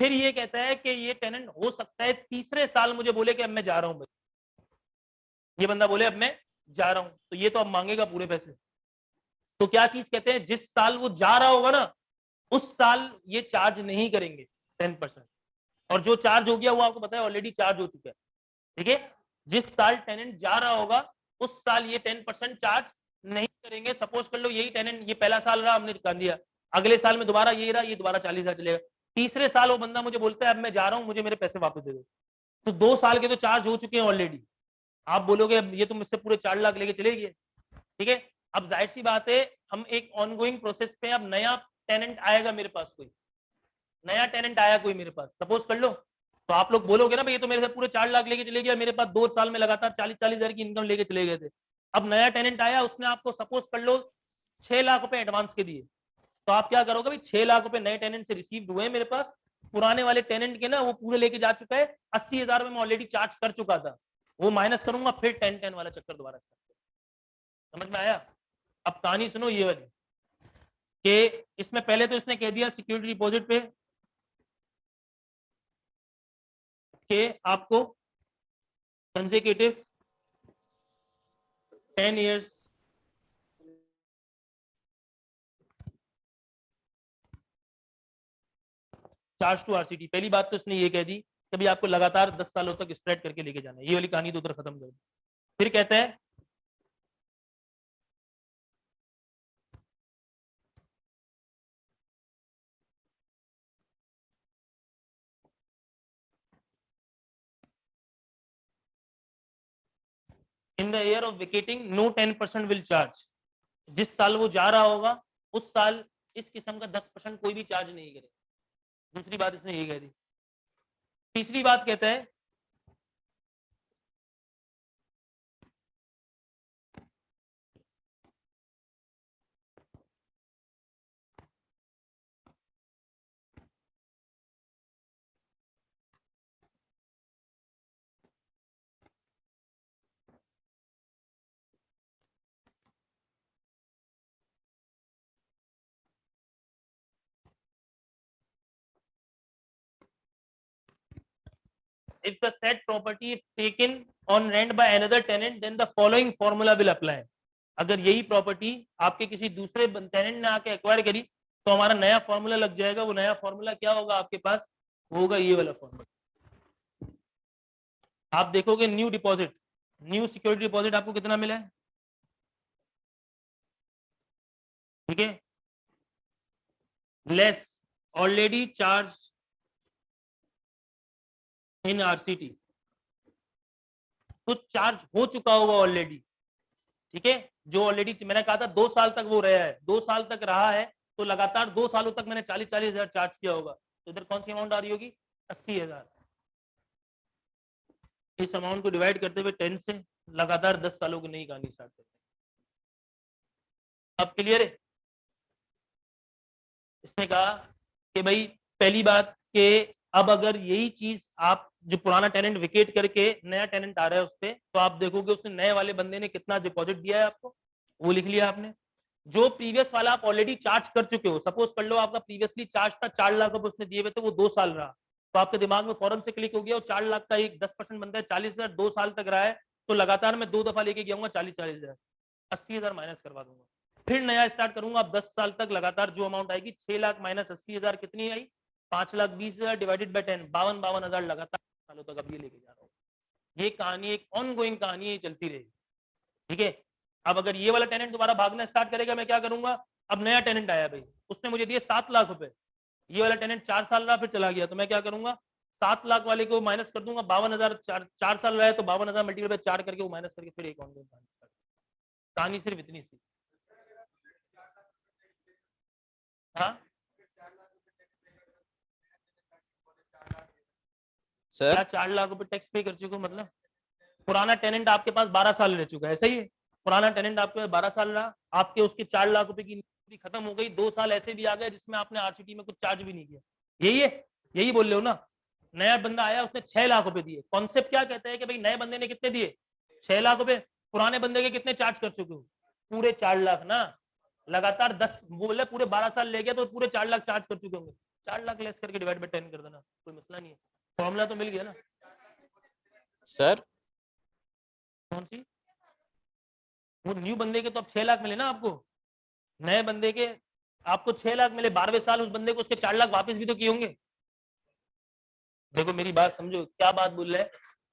फिर ये कहता है कि ये टेनेंट हो सकता है तीसरे साल मुझे बोले कि अब मैं जा रहा हूं भाई, ये बंदा बोले अब मैं जा रहा हूं, तो ये तो अब मांगेगा पूरे पैसे। तो क्या चीज कहते हैं, जिस साल वो जा रहा होगा ना उस साल ये चार्ज नहीं करेंगे 10%, और जो चार्ज हो गया वो आपको पता है ऑलरेडी चार्ज हो चुका है। ठीक है, जिस साल टेनेंट जा रहा होगा उस साल ये 10% चार्ज नहीं करेंगे। सपोज कर लो यही टेनेंट ये पहला साल रहा, हमने कर दिया, अगले साल में दोबारा यही रहा, ये दोबारा 40,000 चलेगा। तीसरे साल वो बंदा मुझे बोलता है अब मैं जा रहा हूं, मुझे मेरे पैसे वापस दे दो, तो 2 साल के तो चार्ज हो चुके हैं ऑलरेडी। आप बोलोगे अब ये तो मुझसे पूरे 4 लाख लेके चले गए। ठीक है, अब जाहिर सी बात है हम एक ऑनगोइंग प्रोसेस पे, अब नया टेनेंट आएगा मेरे पास, कोई नया टेनेंट आया कोई मेरे पास, सपोज कर लो, तो आप लोग बोलोगे ना भाई ये तो मेरे से पूरे 4 लाख लेके चले गया, मेरे पास 2 साल में लगातार 40-40 हजार की इनकम लेके चले गए थे। अब नया टेनेंट आया, उसने आपको सपोज कर लो 6 लाख रुपए एडवांस के दिए, तो आप क्या करोगे भाई 6 लाख रुपए नए टेनेंट से रिसीव हुए मेरे पास, पुराने वाले टेनेंट के ना वो पूरे लेके जा चुका है, 80,000 में मैं ऑलरेडी चार्ज कर चुका था, वो माइनस करूंगा, फिर 10-10 वाला चक्कर दोबारा स्टार्ट। समझ में आया? अब कहानी सुनो ये वाली, कि इसमें पहले तो इसने कह दिया सिक्योरिटी डिपॉजिट पे कि आपको consecutive 10 years charge to RCT. पहली बात तो इसने ये कह दी कि भाई आपको लगातार 10 सालों तक स्प्रेड करके लेके जाना है, ये वाली कहानी तो उधर खत्म कर दी। फिर कहता है in the year of vacating no 10% will charge, जिस साल वो जा रहा होगा उस साल इस किस्म का 10% कोई भी चार्ज नहीं करे। दूसरी बात इसने ये कह दी। तीसरी बात कहता है if the said property is taken on rent by another tenant then the following formula will apply। अगर यही प्रॉपर्टी आपके किसी दूसरे टेनेंट ने आके एक्वायर करी तो हमारा नया फॉर्मूला लग जाएगा। वो नया फॉर्मूला क्या होगा आपके पास, होगा ये वाला फॉर्मूला। आप देखोगे new deposit, new security deposit आपको कितना मिला है, ठीक है, less already charge in RCT, तो चार्ज हो चुका होगा ऑलरेडी। ठीक है, जो ऑलरेडी मैंने कहा था 2 साल तक वो रहा है, 2 साल तक रहा है तो लगातार 2 सालों तक मैंने 40-40 हजार चार्ज किया होगा, तो इधर कौन सी अमाउंट आ रही होगी 80,000। इस अमाउंट को डिवाइड करते हुए 10 से लगातार 10 सालों की नई कहानी स्टार्ट करते हैं। अब क्लियर है? इसने कहा कि भाई पहली बात कि अब अगर यही चीज आप जो पुराना टेनेंट विकेट करके नया टेनेंट आ रहा है उस पे, तो आप देखोगे उसने नए वाले बंदे ने कितना डिपॉजिट दिया है आपको, वो लिख लिया आपने। जो प्रीवियस वाला आप ऑलरेडी चार्ज कर चुके हो, सपोज कर लो आपका प्रीवियसली चार्ज था 4 लाख रुपए उसने दिए हुए थे, वो 2 साल रहा, तो आपके दिमाग में फौरन से क्लिक हो गया, वो 4 लाख का एक 10% बनता है 40,000, 2 साल तक रहा है, तो लगातार मैं 2 दफा लेके गया 40,000, 80,000 माइनस करवा दूंगा, फिर नया स्टार्ट करूंगा। अब 10 साल तक लगातार जो अमाउंट आएगी 6 लाख माइनस 80,000 कितनी आई, 5,20,000 डिवाइडेड बाय 10, 52,000 लगातार सालों तक अब ये लेके जा रहा हूँ। ये कहानी एक ऑनगोइंग कहानी है, चलती रहेगी, ठीक है। अब अगर ये वाला टेनेंट दोबारा भागना स्टार्ट करेगा, मैं क्या करूंगा, अब नया टेनेंट आया भाई, उसने मुझे दिए 7 लाख रुपए, ये वाला टेनेंट 4 साल रहा फिर चला गया, तो मैं क्या करूंगा, 7 लाख वाले को माइनस कर दूंगा, 52,000, 4 साल रहा है तो 52,000 मल्टीप्लाई बाय 4 करके वो माइनस करके फिर एक ऑनगोइंग कहानी सिर्फ इतनी सी। हाँ सर क्या 4 लाख रुपए टैक्स पे कर चुके हो, मतलब पुराना टेनेंट आपके पास 12 साल रह चुका है, सही है, पुराना टेनेंट आपके पास 12 साल रहा, आपके उसके 4 लाख रुपए की नीति खत्म हो गई, 2 साल ऐसे भी आ गए जिसमें आपने आरसीटी में कुछ चार्ज भी नहीं किया, यही है, यही बोल रहे हो ना। नया बंदा आया उसने 6 लाख रुपए दिए, कॉन्सेप्ट क्या कहता है कि भाई नए बंदे ने कितने दिए, 6 लाख रुपए, पुराने बंदे के कितने चार्ज कर चुके हो, पूरे 4 लाख ना, लगातार 10 बोले पूरे 12 साल ले गया तो पूरे 4 लाख चार्ज कर चुके होंगे, 4 लाख लेस करके डिवाइड बाय 10 कर देना, कोई मसला नहीं है, फॉर्मूला तो मिल गया ना। सर कौन सी, वो न्यू बंदे के तो अब 6 लाख मिले ना आपको, नए बंदे के आपको 6 लाख मिले, 12वें साल उस बंदे को उसके 4 लाख वापस भी तो किए होंगे। देखो मेरी बात समझो, क्या बात बोल रहा है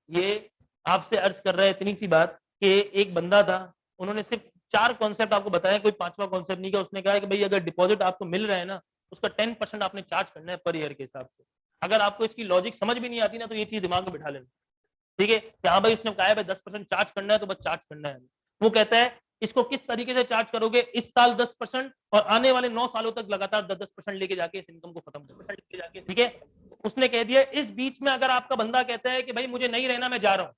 ये, आपसे अर्ज कर रहा है इतनी सी बात कि एक बंदा था, उन्होंने सिर्फ 4 कॉन्सेप्ट आपको बताया, कोई 5वां कॉन्सेप्ट नहीं किया, उसने कहा कि भाई अगर डिपॉजिट आपको मिल रहा है ना, उसका 10% आपने चार्ज करना है पर ईयर के हिसाब से। अगर आपको इसकी लॉजिक समझ भी नहीं आती ना, तो ये चीज दिमाग में बिठा लेना, ठीक है। हाँ भाई उसने कहा है भाई 10% चार्ज करना है तो बस चार्ज करना है, वो कहता है इसको किस तरीके से चार्ज करोगे, इस साल 10% और आने वाले 9 सालों तक लगातार 10% लेके जाके इस इनकम को खत्म लेके जाके, ठीक है। उसने कह दिया इस बीच में अगर आपका बंदा कहता है कि भाई मुझे नहीं रहना मैं जा रहा हूं,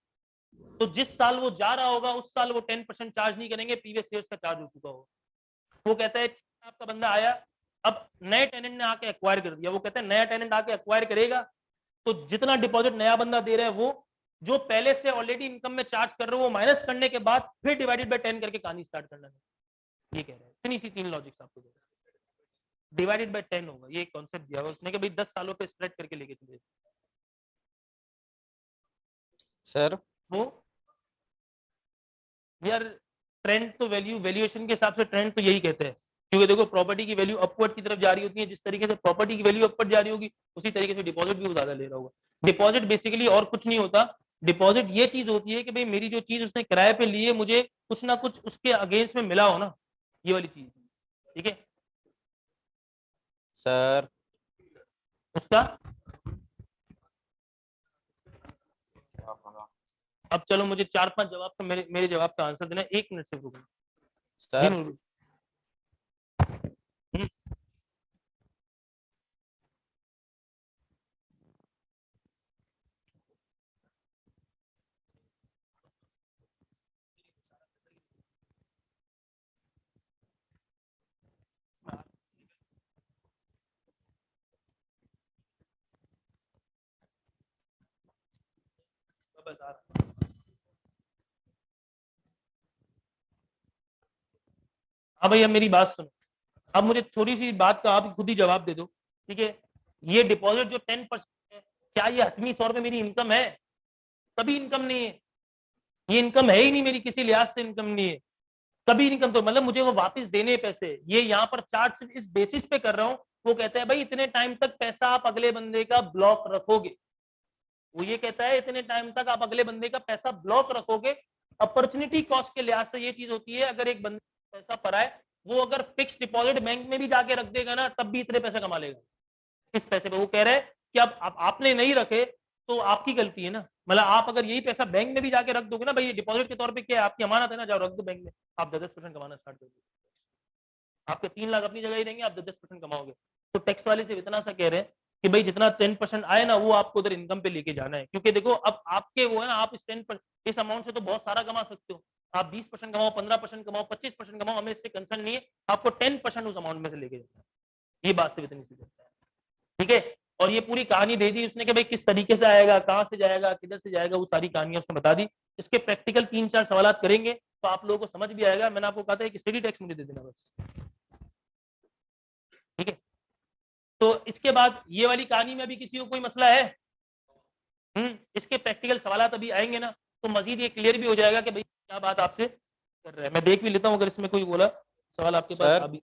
तो जिस साल वो जा रहा होगा उस साल वो 10% चार्ज नहीं करेंगे, प्रीवियस ईयर्स का चार्ज हो चुका होगा। वो कहता है आपका बंदा आया, अब नए टेनेंट ने आके एक्वायर कर दिया, वो कहता है नया टेनेंट आके एक्वायर करेगा तो जितना डिपॉजिट नया बंदा दे रहा है वो जो पहले से ऑलरेडी इनकम में चार्ज कर रहे हो वो माइनस करने के बाद फिर डिवाइडेड बाय 10 करके कहानी स्टार्ट करना है, ये कह रहे हैं। इतनी सी 3 लॉजिक्स आपको दे रहे हैं, डिवाइडेड बाय 10 होगा, ये कॉन्सेप्ट दिया हुआ उसने कि भाई 10 सालों पे स्प्रेड करके लेके चले। सर वो यार ट्रेंड तो वैल्यू वैल्यूएशन के हिसाब से ट्रेंड तो यही कहते हैं, क्योंकि देखो प्रॉपर्टी की वैल्यू अपवर्ड की तरफ जा रही होती है, जिस तरीके से प्रॉपर्टी की वैल्यू अपवर्ड जा रही होगी उसी तरीके से डिपॉजिट भी वो ज्यादा ले रहा होगा। डिपॉजिट बेसिकली और कुछ नहीं होता, डिपॉजिट ये चीज होती है कि भाई मेरी जो चीज उसने किराए पे ली है मुझे कुछ ना कुछ उसके अगेंस्ट में मिला हो ना, ये वाली चीज, ठीक है। सर उसका अब चलो मुझे 4-5 जवाब तो मेरे जवाब का आंसर देना, 1 मिनट से रुको सर बस आ रहा। हाँ भैया मेरी बात सुनो, अब मुझे थोड़ी सी बात का आप खुद ही जवाब दे दो, ठीक है। ये डिपॉजिट जो 10% है, क्या ये हतमी तौर पे मेरी इनकम है? कभी इनकम नहीं है, ये इनकम है ही नहीं मेरी, किसी लिहाज से इनकम नहीं है, कभी इनकम तो मतलब मुझे वो वापस देने पैसे, ये यहाँ पर चार्ज सिर्फ इस बेसिस पे कर रहा हूँ। वो कहता है भाई इतने टाइम तक पैसा आप अगले बंदे का ब्लॉक रखोगे, वो ये कहता है इतने टाइम तक आप अगले बंदे का पैसा ब्लॉक रखोगे। अपॉर्चुनिटी कॉस्ट के लिहाज से ये चीज होती है, अगर एक बंदे पैसा पड़ा है वो अगर फिक्स डिपॉजिट बैंक में भी जाके रख देगा ना तब भी इतने पैसे कमा लेगा इस पैसे पे। वो कह रहा है कि अब आपने नहीं रखे तो आपकी गलती है ना, मतलब आप अगर यही पैसा बैंक में भी जाके रख दोगे ना, भाई ये डिपॉजिट के तौर पे क्या है, आपकी अमानत है ना, जाओ रख दो बैंक में, आप 10% कमाना स्टार्ट कर दो, आपके 3 लाख अपनी जगह ही रहेंगे, आप 10% कमाओगे। तो टैक्स वाले से इतना सा कह रहे हैं कि भाई जितना 10% आए ना वो आपको उधर इनकम पे लेके जाना है, क्योंकि देखो अब आपके वो है ना, आप इस 10% इस अमाउंट से तो बहुत सारा कमा सकते हो, आप 20% कमाओ, 15% कमाओ, 25% कमाओ, हमें इससे कंसर्न नहीं है, आपको 10% उस अमाउंट में से लेके जाना है, ये बात सिर्फ इतनी सी करता है, ठीक है। और ये पूरी कहानी दे दी उसने कि भाई किस तरीके से आएगा, कहां से जाएगा, किधर से जाएगा, वो सारी कहानियां उसने बता दी। इसके प्रैक्टिकल 3-4 सवाल करेंगे तो आप लोगों को समझ भी आएगा। मैंने आपको कहा था कि स्टडी टेक्स्ट मुझे दे देना बस, ठीक है। तो इसके बाद ये वाली कहानी में भी किसी को कोई मसला है? इसके प्रैक्टिकल सवाल अभी आएंगे ना तो मजीद ये क्लियर भी हो जाएगा कि भाई क्या बात आपसे कर रहा है। मैं देख भी लेता हूँ अगर इसमें कोई बोला सवाल आपके पास सर अभी।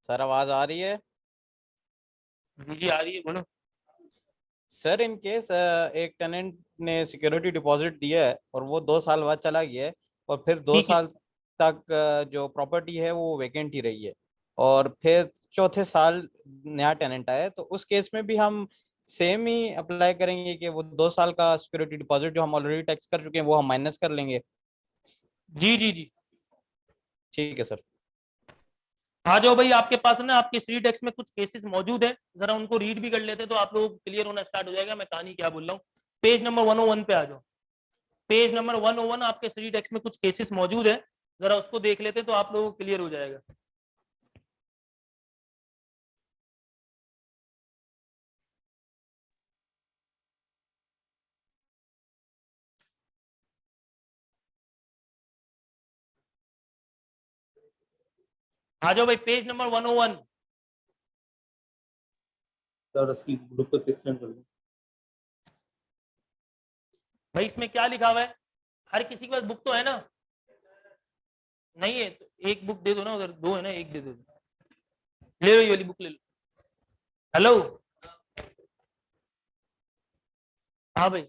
सर आवाज आ रही है? जी जी आ रही है, बोलो। सर इन केस एक टेनेंट ने सिक्योरिटी डिपॉजिट दिया है और वो 2 साल बाद चला गया है, और फिर दो ठीक है, साल तक जो प्रॉपर्टी है वो वेकेंट ही रही है, और फिर चौथे साल नया टेनेंट आया है, तो उस केस में भी हम सेम ही अप्लाई करेंगे कि वो 2 साल का सिक्योरिटी डिपॉजिट जो हम ऑलरेडी टैक्स कर चुके हैं वो हम माइनस कर लेंगे? जी जी जी। ठीक है सर। आ जाओ भाई, आपके पास ना आपके स्टडी टेक्स्ट में कुछ केसेस मौजूद है, जरा उनको रीड भी कर लेते तो आप लोगों को क्लियर होना स्टार्ट हो जाएगा मैं कहानी क्या बोल रहा हूँ। पेज नंबर 101 पे आ जाओ। पेज नंबर 101 आपके स्टडी टेक्स्ट में कुछ केसेस मौजूद है, जरा उसको देख लेते तो आप लोगों को क्लियर हो जाएगा। आ जाओ भाई, पेज नंबर 101। ग्रुप पे पिक सेंड कर दो भाई। इसमें क्या लिखा हुआ है? हर किसी के पास बुक तो है ना? नहीं है तो एक बुक दे दो ना, उधर 2 है ना, एक दे दो। ले लो ये वाली बुक ले लो। हेलो, हाँ भाई।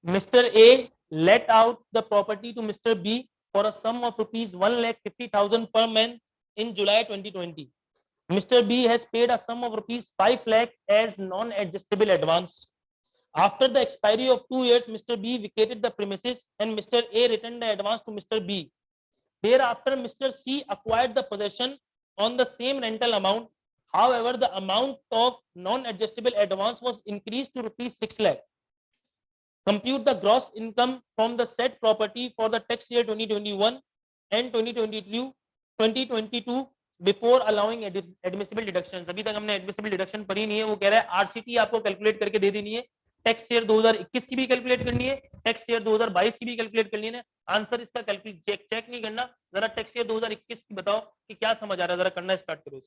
Mr. A let out the property to Mr. B for a sum of rupees 1,50,000 per month in July 2020. Mr. B has paid a sum of rupees 5 lakh as non-adjustable advance. After the expiry of 2 years, Mr. B vacated the premises and Mr. A returned the advance to Mr. B. Thereafter, Mr. C acquired the possession on the same rental amount. However, the amount of non-adjustable advance was increased to rupees 6 lakh. Compute the gross income from the said property for the tax year 2021 and 2022 before allowing admissible deductions. अभी तक हमने admissible deduction पढ़ी नहीं है, वो कह रहा है RCT आपको कैलकुलेट करके दे देनी है, टैक्स ईयर 2021 की भी कैलकुलेट करनी है, टैक्स ईयर 2022 की भी कैलकुलेट करनी है। आंसर इसका कैलकुलेट चेक नहीं करना, जरा टैक्स ईयर 2021 की बताओ कि क्या समझ आ रहा है, जरा करना स्टार्ट करो।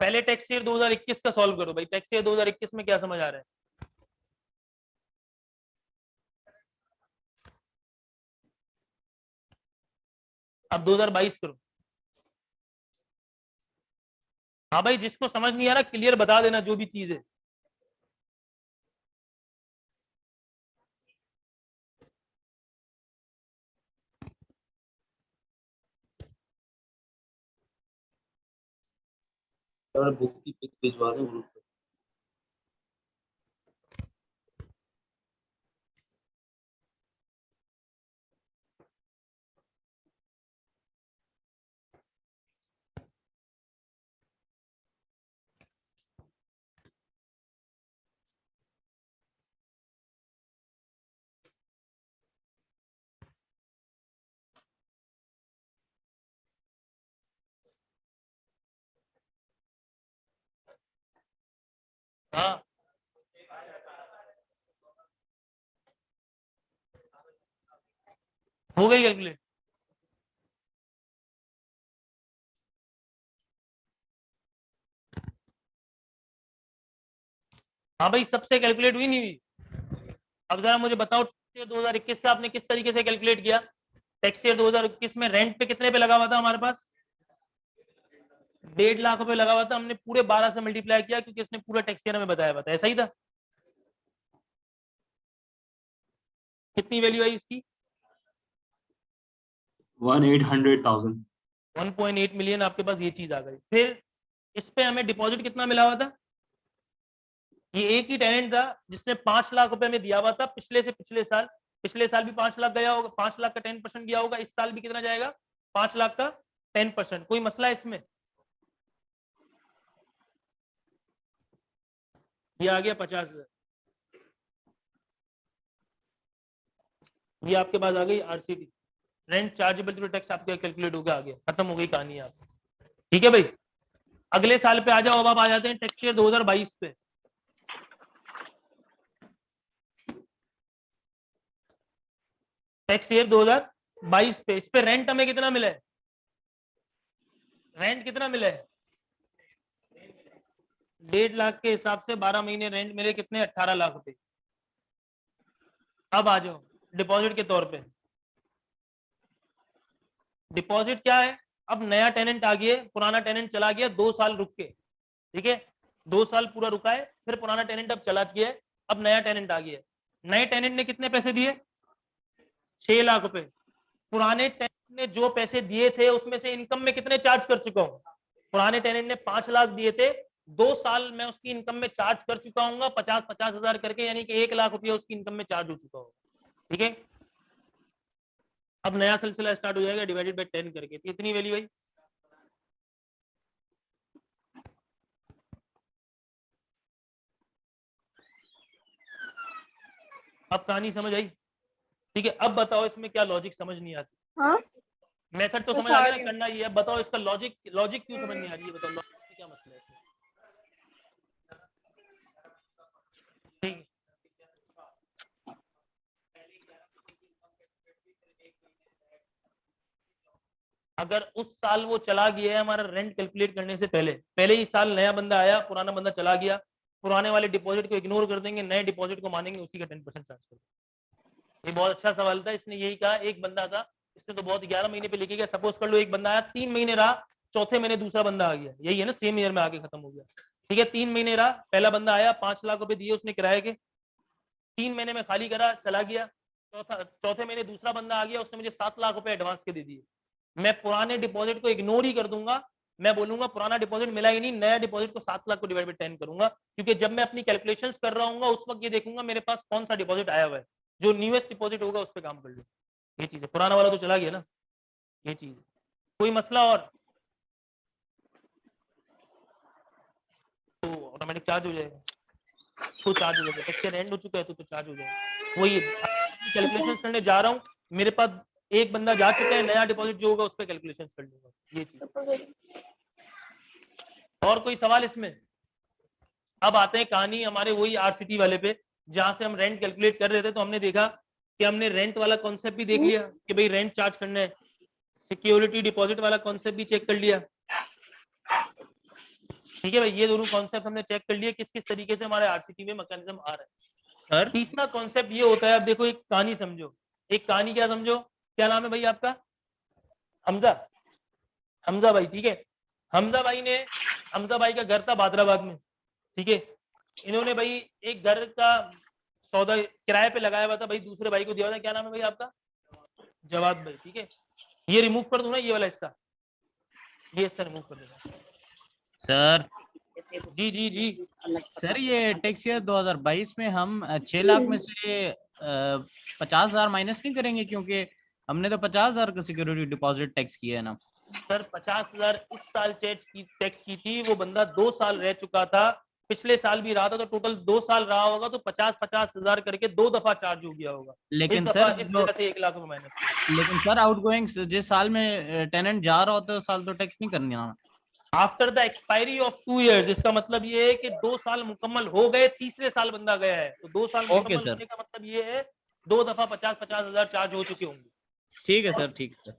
पहले टैक्स ईयर 2021 का सॉल्व करो भाई। टैक्स ईयर 2021 में क्या समझ आ रहा है? अब 2022 करो। हाँ भाई, जिसको समझ नहीं आ रहा क्लियर बता देना जो भी चीज है। बुक की पिक भिजवा दो ग्रुप पे। हाँ हो गई कैलकुलेट। हाँ भाई, सबसे कैलकुलेट हुई नहीं हुई? अब जरा मुझे बताओ 2021 का आपने किस तरीके से कैलकुलेट किया? टैक्स ईयर 2021 में रेंट पे कितने पे लगा हुआ था हमारे पास? 1.5 लाख रुपए लगा हुआ था, हमने पूरे 12 से मल्टीप्लाई किया क्योंकि इसने पूरा टैक्स ईयर हमें बताया हुआ था, ऐसा ही था। कितनी वैल्यू आई इसकी? 1,800,000। 1.8 मिलियन आपके पास ये चीज आ गई। फिर इस पे हमें डिपॉजिट कितना मिला हुआ था? ये एक ही टेनेंट था जिसने 5 लाख रुपए में दिया हुआ था पिछले से पिछले साल। पिछले साल भी 5 लाख गया होगा, 5 लाख का 10% गया होगा। इस साल भी कितना जाएगा? 5 लाख का 10%। कोई मसला है इसमें? ये आ गया 50,000। ये आपके पास आ गई RCT, rent chargeable to tax आपके कैलकुलेट हो गया, आ गया, खत्म हो गई कहानी आप। ठीक है भाई, अगले साल पे आ जाओ। अब आप आ जाते हैं टैक्स ईयर 2022 पे। टैक्स ईयर 2022 पे इस पे रेंट हमें कितना मिला है? रेंट कितना मिला है? 1.5 लाख के हिसाब से 12 महीने रेंट मिले, कितने? 18 लाख रुपए। अब आ जाओ डिपॉजिट के तौर पे। डिपॉजिट क्या है? अब नया टेनेंट आ गया, पुराना टेनेंट चला गया 2 साल रुक के, ठीक है, 2 साल पूरा रुका है, फिर पुराना टेनेंट अब चला गया है, अब नया टेनेंट आ गया है। नए टेनेंट ने कितने पैसे दिए? 6 लाख रुपए। पुराने टेनेंट ने जो पैसे दिए थे उसमें से इनकम में कितने चार्ज कर चुका हूं? पुराने टेनेंट ने 5 लाख दिए थे, 2 साल में उसकी इनकम में चार्ज कर चुका हूँ 50-50 हजार करके, यानी कि 1 लाख रुपया उसकी इनकम में चार्ज हो चुका होगा। ठीक है, अब नया सिलसिला स्टार्ट हो जाएगा डिवाइडेड बाय 10 करके। तो इतनी वैल्यू आई। अब कहानी समझ आई? ठीक है, अब बताओ इसमें क्या लॉजिक समझ नहीं आती? हाँ मेथड तो समझ आ गया ना, करना ये है। अब बताओ इसका लॉजिक क्यों समझ नहीं आ रही है? बताओ लॉजिक में क्या मसला है इसमें? ठीक, अगर उस साल वो चला गया है हमारा रेंट कैलकुलेट करने से पहले ही साल नया बंदा आया, पुराना बंदा चला गया, पुराने वाले डिपॉजिट को इग्नोर कर देंगे, नए डिपॉजिट को मानेंगे, उसी का 10% चार्ज कर देंगे। ये बहुत अच्छा सवाल था, इसने यही कहा। एक बंदा था, इसने तो बहुत 11 महीने पे लेके गया। सपोज कर लो एक बंदा आया, 3 महीने रहा, चौथे महीने दूसरा बंदा आ गया, यही है ना, सेम ईयर में आके खत्म हो गया। ठीक है, 3 महीने रहा, पहला बंदा आया, 5 लाख रुपए दिए उसने किराए के, 3 महीने में खाली करा, चला गया। चौथे महीने दूसरा बंदा आ गया, उसने मुझे 7 लाख रुपए एडवांस के दे दिए। मैं पुराने डिपॉजिट को इग्नोर ही कर दूंगा, मैं बोलूंगा पुराना डिपॉजिट मिला ही नहीं, नया डिपॉजिट को 7 लाख को डिवाइड बाय 10 करूंगा, क्योंकि जब मैं अपनी कैलकुलेशंस कर रहा हूँ उस वक्त ये देखूंगा मेरे पास कौन सा डिपॉजिट आया हुआ है, जो न्यूएस्ट डिपॉजिट होगा उस पर काम कर लूँ। ये चीज है, पुराना वाला तो चला गया ना, ये चीज। कोई मसला और? तो ऑटोमेटिक चार्ज हो जाएगा, तो चार्ज हो जाएगा, टैक्स एंड हो चुका है तो चार्ज हो जाएगा। वही कैलकुलेशंस करने जा रहा हूँ, मेरे पास एक बंदा जा चुका है, नया डिपॉजिट जो होगा उस पर कैलकुलेशंस कर लूंगा, ये चीज। और कोई सवाल इसमें? अब आते हैं कहानी हमारे वही आरसीटी वाले पे, जहां से हम रेंट कैलकुलेट कर रहे थे। तो हमने देखा कि हमने रेंट वाला कॉन्सेप्ट भी देख लिया कि भाई रेंट चार्ज करना है, सिक्योरिटी डिपॉजिट वाला कॉन्सेप्ट भी चेक कर लिया। ठीक है भाई, ये दोनों कॉन्सेप्ट हमने चेक कर लिए किस किस तरीके से हमारे आरसीटी में मैकेनिज्म आ रहा है। सर तीसरा कॉन्सेप्ट ये होता है, अब देखो एक कहानी समझो, एक कहानी क्या समझो, क्या नाम है भाई आपका? हमजा, हमजा भाई, ठीक है। हमजा भाई का घर था बादराबाद में, ठीक है। इन्होंने भाई एक घर का सौदा किराए पे लगाया हुआ था, भाई दूसरे भाई को दिया हुआ था। क्या नाम है भाई आपका? जवाद भाई, ठीक है। ये रिमूव कर दूं ना, ये वाला हिस्सा, ये हिस्सा रिमूव कर दूंगा। सर जी जी जी, सर ये टैक्स ईयर 2022 में हम 6 लाख में से 50,000 माइनस नहीं करेंगे, क्योंकि हमने तो 50,000 का सिक्योरिटी डिपॉजिट टैक्स किया है ना। सर 50,000 इस साल टैक्स की थी, वो बंदा 2 साल रह चुका था, पिछले साल भी रहा था, तो टोटल 2 साल रहा होगा, तो 50-50 हजार करके 2 दफा चार्ज हो गया होगा। लेकिन इस दफा सर इस वजह से 1 लाख रुपए माइनस। लेकिन सर आउटगोइंग जिस साल में टेनेंट जा रहा होता है उस साल तो टैक्स नहीं करनी है। After the expiry of 2 years, इसका मतलब ये है कि 2 साल मुकम्मल हो गए, तीसरे साल बंदा गया है, तो 2 साल मुकम्मल होने का मतलब ये है 2 दफा 50-50 हजार चार्ज हो चुके होंगे। ठीक है सर, ठीक है,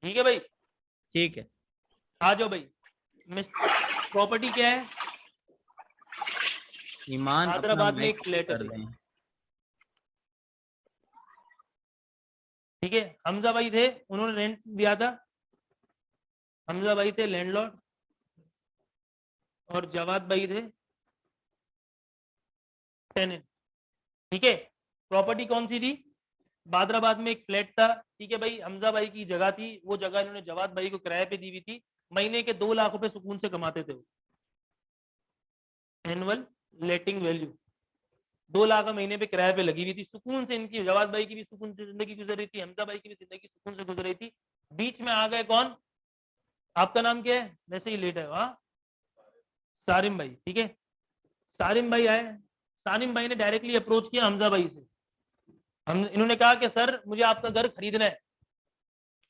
ठीक है भाई, ठीक है। आ जाओ भाई। प्रॉपर्टी क्या है? ईमान अपना हैदराबाद में एक मैक्स फ्लैट कर है, दें। ठीक है। हमजा भाई थे, उन्होंने रेंट दिया था, हमजा भाई थे लैंडलॉर्ड, और जवाद भाई थे टेनेंट। ठीक है, प्रॉपर्टी कौन सी थी? बादराबाद में एक फ्लैट था। ठीक है भाई, हमजा भाई की जगह थी, वो जगह इन्होंने जवाद भाई को किराए पे दी हुई थी। महीने के 2 लाख रुपए सुकून से कमाते थे वो, एनुअल लेटिंग वैल्यू 2 लाख महीने पे किराए पे लगी हुई थी सुकून से। इनकी जवाद भाई की भी सुकून से जिंदगी गुजर रही थी, हमजा भाई की भी जिंदगी सुकून से गुजर रही थी। बीच में आ गए कौन? आपका नाम क्या है? वैसे ही लेट है वहां, सारिम भाई। ठीक है, सारिम भाई आए। सारिम भाई ने डायरेक्टली अप्रोच किया हमजा भाई से। हम इन्होंने कहा कि सर मुझे आपका घर खरीदना है।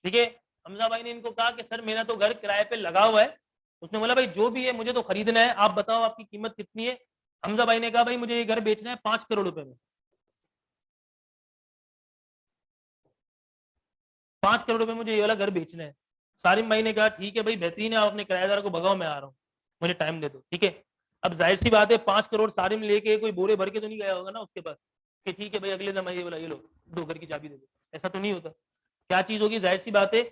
ठीक है, हमजा भाई ने इनको कहा कि सर मेरा तो घर किराए पे लगा हुआ है। उसने बोला भाई जो भी है मुझे तो खरीदना है, आप बताओ आपकी कीमत कितनी है। हमजा भाई ने कहा भाई मुझे ये घर बेचना है 5 करोड़ रुपए में। 5 करोड़ रुपए मुझे ये वाला घर बेचना है। सारिम भाई ने कहा ठीक है भाई बेहतरीन है, आप अपने किराएदार को भगाओ, मैं आ रहा हूँ, मुझे टाइम दे दो। ठीक है, अब जाहिर सी बात है 5 करोड़ सारिम लेके कोई बोरे भर के तो नहीं गया होगा ना उसके पास कि ठीक है भाई अगले दिन ये बोला ये लो 2 घर की चाबी दे दो, ऐसा तो नहीं होता। क्या चीज होगी? जाहिर सी बात है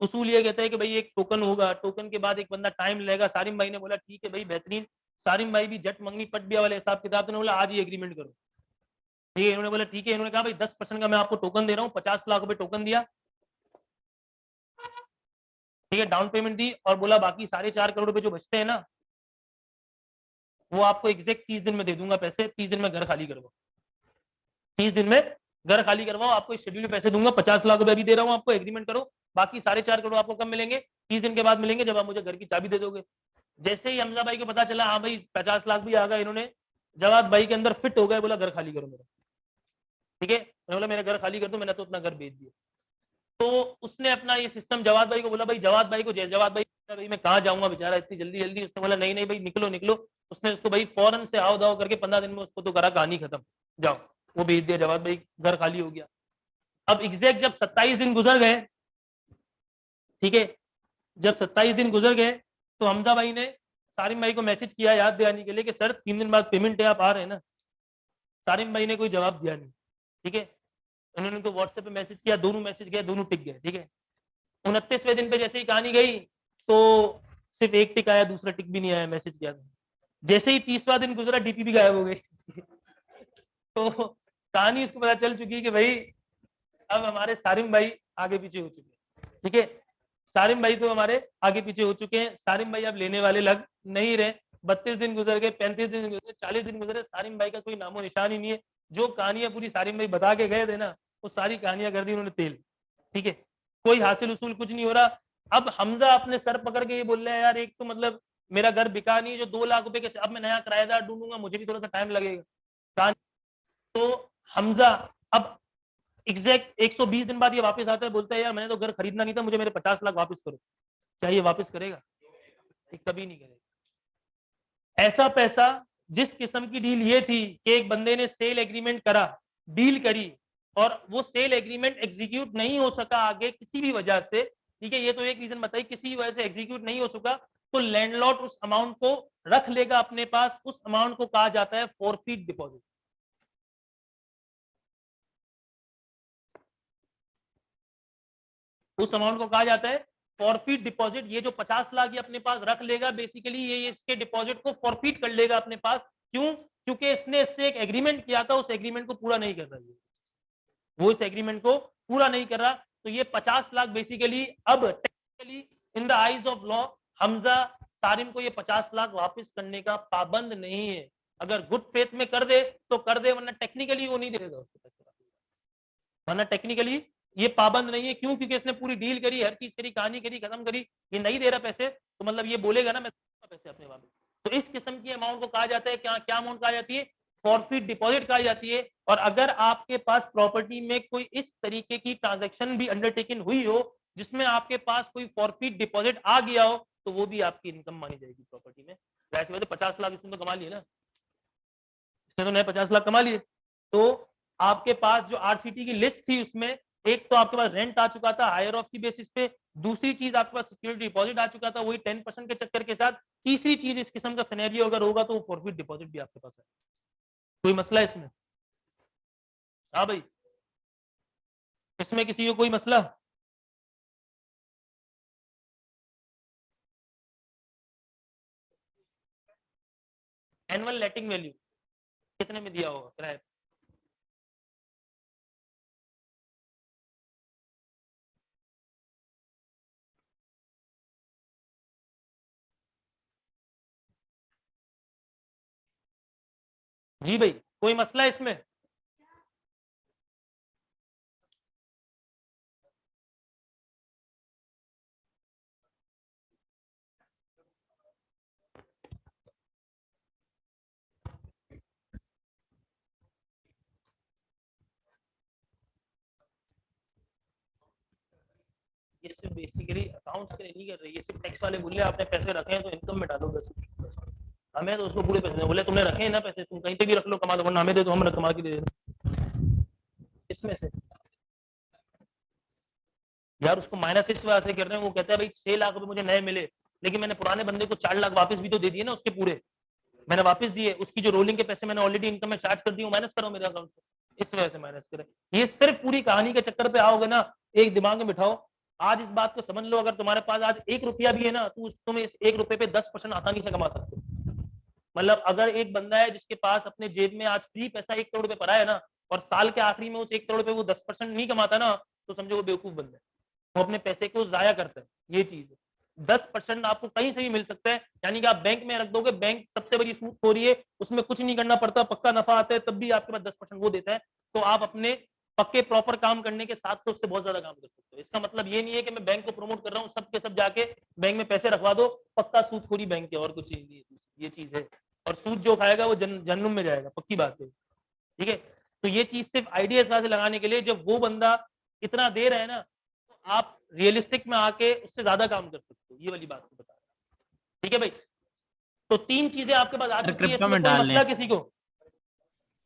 उसूल ये कहता है कि भाई एक टोकन होगा, टोकन के बाद एक बंदा टाइम लेगा। सारिम भाई ने बोला ठीक है भाई बेहतरीन। सारिम भाई भी जट मंगनी पट बिया वाले हिसाब किताब, तो बोला आज ही एग्रीमेंट करो। ठीक है, इन्होंने बोला ठीक है। इन्होंने कहा भाई 10% का मैं आपको टोकन दे रहा हूँ, 50 लाख रुपए टोकन दिया। ठीक है, डाउन पेमेंट दी और बोला बाकी 4.5 करोड़ रुपए जो बचते हैं ना वो आपको एग्जैक्ट 30 दिन में दे दूंगा पैसे। 30 दिन में घर खाली करवाओ, 30 दिन में घर खाली करवाओ, आपको शेड्यूल में पैसे दूंगा। 50 लाख रुपए अभी दे रहा हूँ आपको, एग्रीमेंट करो। बाकी 4.5 करोड़ आपको कब मिलेंगे? 30 दिन के बाद मिलेंगे, जब आप मुझे घर की चाबी दे दोगे। जैसे ही हमजा भाई को पता चला हाँ भाई 50 लाख भी आ गए, इन्होंने जवाद भाई के अंदर फिट हो गए, बोला घर खाली करो मेरा। ठीक है, मैंने बोला मेरा घर खाली कर दो, मैंने तो अपना घर बेच दिया। तो उसने अपना ये सिस्टम जवाद भाई को बोला। भाई जवाद भाई को जवाद भाई मैं कहाँ जाऊंगा बेचारा इतनी जल्दी जल्दी। उसने बोला नहीं नहीं भाई निकलो निकलो। उसने उसको भाई फौरन से आओ दाओ करके 15 दिन में उसको तो करा कहानी खत्म, जाओ। वो भेज दिया, जवाद भाई घर खाली हो गया। अब एग्जैक्ट जब 27 दिन गुजर गए, ठीक है, जब 27 दिन गुजर गए तो हमजा भाई ने सारिम भाई को मैसेज किया याद दिलाने के लिए कि सर 3 दिन बाद पेमेंट है, आप आ रहे हैं ना? सारिम भाई ने कोई जवाब दिया नहीं। ठीक है, उन्होंने उनको व्हाट्सएप पे मैसेज किया, दोनों मैसेज गए, दोनों टिक गए। ठीक है, 29वें दिन पे जैसे ही कहानी गई तो सिर्फ एक टिक आया, दूसरा टिक भी नहीं आया, मैसेज किया। जैसे ही 30वां दिन गुजरा डीपी भी गायब हो गई। तो कहानी इसको पता चल चुकी है कि भाई अब हमारे सारिम भाई आगे पीछे हो चुके हैं। ठीक है, सारिम भाई तो हमारे आगे पीछे हो चुके हैं। सारिम भाई अब लेने वाले लग नहीं रहे। 32 दिन गुजर गए, 35 दिन गुजर गए, 40 दिन गुजरे, सारिम भाई का कोई नामो निशान ही नहीं है। जो कहानियां पूरी सारिम भाई बता के गए थे ना वो सारी कहानियां कर दी उन्होंने तेल। ठीक है, कोई हासिल उसूल कुछ नहीं हो रहा। अब हमजा अपने सर पकड़ के ये बोल रहे हैं यार एक तो मतलब मेरा घर बिका नहीं, जो 2 लाख रुपए के, अब मैं नया किराएदार ढूंढूंगा, मुझे भी थोड़ा सा टाइम लगेगा। तो हमजा अब एग्जैक्ट 120 दिन बाद ये वापस आता है, बोलता है यार मैंने तो घर खरीदना नहीं था, मुझे मेरे 50 लाख वापस करो। क्या ये वापस करेगा? ये कभी नहीं करेगा। ऐसा पैसा, जिस किस्म की डील ये थी कि एक बंदे ने सेल एग्रीमेंट करा, डील करी और वो सेल एग्रीमेंट एग्जीक्यूट नहीं हो सका आगे किसी भी वजह से। ठीक है, ये तो एक रीजन बताइए, किसी भी वजह से एग्जीक्यूट नहीं हो सका तो लैंडलॉर्ड उस अमाउंट को रख लेगा अपने पास। उस अमाउंट को कहा जाता है फॉरफीट डिपॉजिट। उस अमाउंट को कहा जाता है फॉरफीट डिपॉजिट। ये जो 50 लाख ये अपने पास रख लेगा, बेसिकली ये इसके डिपॉजिट को फॉरफीट कर लेगा अपने पास। क्यों? क्योंकि इसने इससे एक एग्रीमेंट किया था, उस एग्रीमेंट को पूरा नहीं कर रहा है, वो इस एग्रीमेंट को पूरा नहीं कर रहा। तो ये 50 लाख बेसिकली अब technically in the eyes of law Hamza Sarim को ये 50 लाख वापस करने का पाबंद नहीं है। अगर गुड फेथ में कर दे तो कर दे, वरना टेक्निकली वो नहीं देगा उसको पैसे, वरना टेक्निकली ये पाबंद नहीं है। क्यों? क्योंकि इसने पूरी डील करी, हर चीज करी, कहानी करी, खत्म करी। ये नहीं दे रहा पैसे तो मतलब ये बोलेगा ना मैं पैसे अपने वाले। तो इस किस्म की अमाउंट को कहा जाता है, क्या क्या अमाउंट कहा जाती है? फॉरफीट डिपॉजिट कहा जाती है। और अगर आपके पास प्रॉपर्टी में कोई इस तरीके की ट्रांजैक्शन भी अंडरटेकन हुई हो जिसमें आपके पास कोई फॉरफीट डिपॉजिट आ गया हो तो वो भी आपकी इनकम मानी जाएगी प्रॉपर्टी में। वैसे तो 50 लाख इसने तो कमा लिए ना, इसने तो नए 50 लाख कमा लिए। तो आपके पास जो आरसीटी की लिस्ट थी उसमें एक तो आपके पास रेंट आ चुका था हायर ऑफ की बेसिस पे, दूसरी चीज आपके पास सिक्योरिटी डिपॉजिट आ चुका था वही 10% के चक्कर के साथ, तीसरी चीज इस किस्म का सिनेरियो अगर होगा तो वो फॉरफीट डिपॉजिट भी आपके पास है। कोई मसला है इसमें? हाँ भाई, इसमें किसी को कोई मसला? एनुअल लेटिंग वैल्यू कितने में दिया होगा किराए पे? जी भाई, कोई मसला है इसमें? ये सिर्फ बेसिकली अकाउंट्स के लिए नहीं कर रही, ये सिर्फ टैक्स वाले बोले आपने पैसे रखे हैं तो इनकम में डालो 10%। हमें तो उसको पूरे पैसे बोले तुमने रखे हैं ना पैसे, तुम कहीं पे भी रख लो कमा दो, वरना हमें दे दो, हम कमा के दे देना। इसमें से यार उसको माइनस इस वजह से कर रहे हैं, वो कहता है भाई 6 लाख रुपए मुझे नए मिले, लेकिन मैंने पुराने बंदे को 4 लाख वापस भी तो दे दिए ना, उसके पूरे मैंने वापस दिए, उसकी जो रोलिंग के पैसे मैंने ऑलरेडी इनकम में चार्ज कर दी, माइनस करो मेरे अकाउंट से, इस वजह से माइनस करें। ये सिर्फ पूरी कहानी के चक्कर पे आओगे ना, एक दिमाग में बिठाओ, आज इस बात को समझ लो, अगर तुम्हारे पास आज 1 रुपया भी है ना, तो तुम इस 1 रुपए पे 10% आसानी से कमा सकते हो। मतलब अगर एक बंदा है जिसके पास अपने जेब में आज फ्री पैसा 1 करोड़ रुपए पड़ा है ना, और साल के आखिरी में उस 1 करोड़ रुपए वो 10% नहीं कमाता ना, तो समझो वो बेवकूफ बंदा है, वो अपने पैसे को जाया करता है। ये चीज है, 10% आपको कहीं से भी मिल सकता है, यानी कि आप बैंक में रख दोगे, बैंक सबसे बड़ी सूद खोरी है, उसमें कुछ नहीं करना पड़ता, पक्का नफा आता है, तब भी आपके पास 10% वो देता है, तो आप अपने पक्के प्रॉपर काम करने के साथ तो उससे बहुत ज्यादा काम कर सकते हो। इसका मतलब ये नहीं है कि मैं बैंक को प्रमोट कर रहा हूँ, सबके सब जाके बैंक में पैसे रखवा दो, पक्का सूद खोरी बैंक के, और कुछ नहीं, ये चीज है। और सूद जो खाएगा वो जन्म में जाएगा, पक्की बात है, ठीक है। तो ये चीज सिर्फ आइडिया इस वजह से लगाने के लिए, जब वो बंदा इतना दे रहा है ना, तो आप रियलिस्टिक में आके उससे ज्यादा काम कर सकते हो, ये वाली बात से बता रहा हूं, ठीक है भाई। तो 3 चीजें आपके पास आ चुकी है, क्रिप्टो इसमें में कोई डाल मसला लें। किसी को?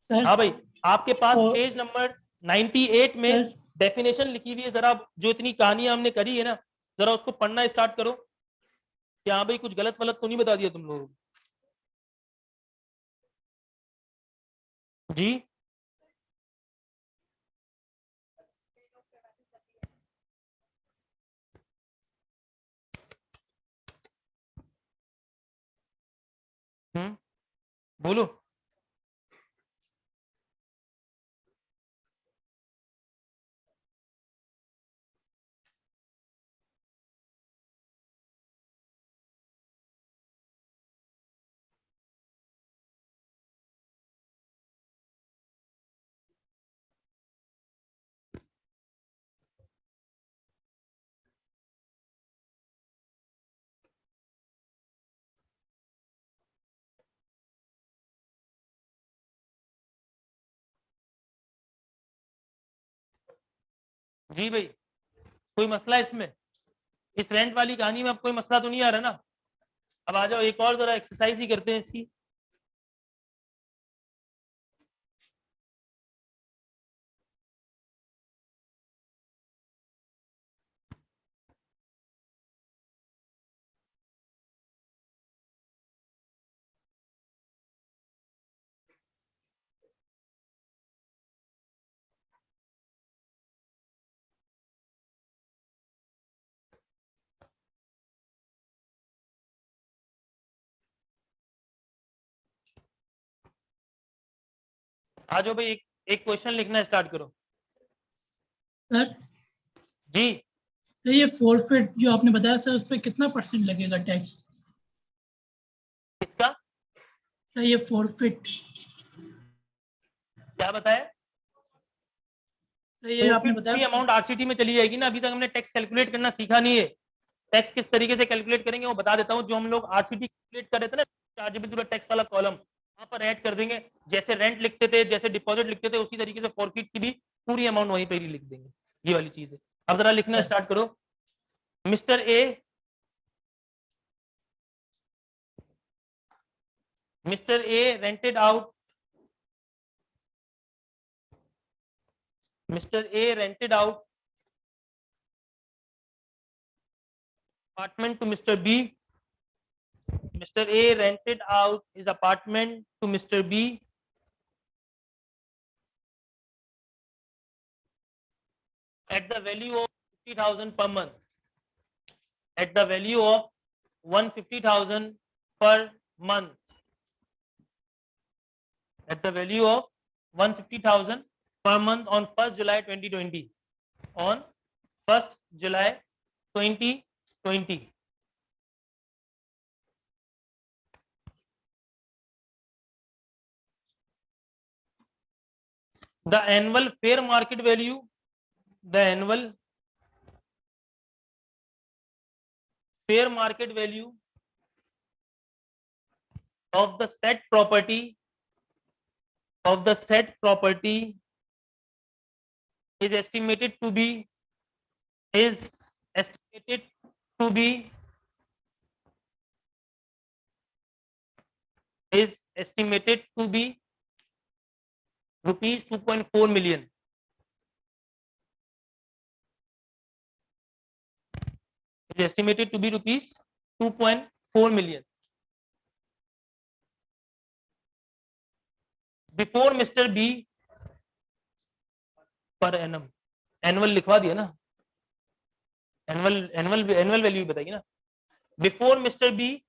सर हाँ भाई, आपके पास और- पेज नंबर 98 में सर डेफिनेशन लिखी हुई है, जरा जो इतनी कहानियां हमने करी है ना, जरा उसको पढ़ना स्टार्ट करो, कि हाँ भाई कुछ गलत वलत तो नहीं बता दिया तुम लोगों को। जी बोलो। जी भाई, कोई मसला है इसमें? इस रेंट वाली कहानी में अब कोई मसला तो नहीं आ रहा ना? अब आ जाओ, एक और जरा एक्सरसाइज ही करते हैं इसकी। आ जाओ भाई, एक क्वेश्चन लिखना स्टार्ट करो। सर जी तो ये फोरफिट जो आपने बताया सर, उस पर कितना % लगेगा टैक्स? इसका सर ये फोरफिट, क्या बताया? सर ये आपने पूरी बताया अमाउंट आरसीटी में चली जाएगी ना, अभी तक हमने टैक्स कैलकुलेट करना सीखा नहीं है। टैक्स किस तरीके से कैलकुलेट करेंगे वो बता देता हूँ। जो हम लोग आरसीटी कैलकुलेट कर रहे थे ना, चार्जेबल टैक्स वाला कॉलम वहां पर ऐड कर देंगे, जैसे रेंट लिखते थे, जैसे डिपॉजिट लिखते थे, उसी तरीके से फॉरफिट की भी पूरी अमाउंट वहीं पर ही लिख देंगे। ये वाली चीज है। अब जरा लिखना स्टार्ट करो। Mister A rented out apartment to Mr. B. Mr. A rented out his apartment to Mr. B at the value of 50,000 per month. At the value of 150,000 per month. at the value of 150,000 per month on 1st July 2020. On 1st July 2020. The annual fair market value, the annual fair market value of the said property is estimated to be rupees 2.4 million. It is estimated to be rupees 2.4 million. Before Mr. B per annum, annual लिखवा दिया ना, annual value बताइए ना. Before Mr. B,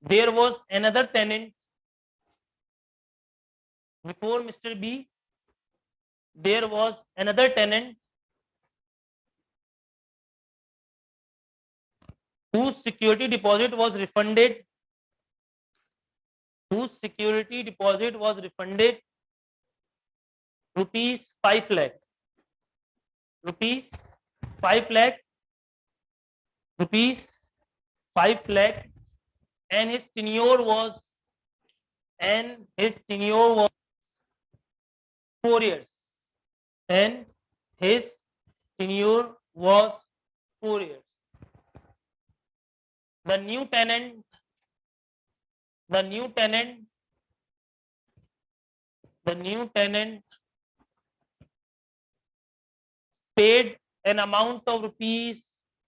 there was another tenant. Before Mr. B, there was another tenant whose security deposit was refunded. Rupees 5 lakh. Rupees 5 lakh. And his tenure was 4 years. And his tenure was 4 years. The new tenant paid an amount of rupees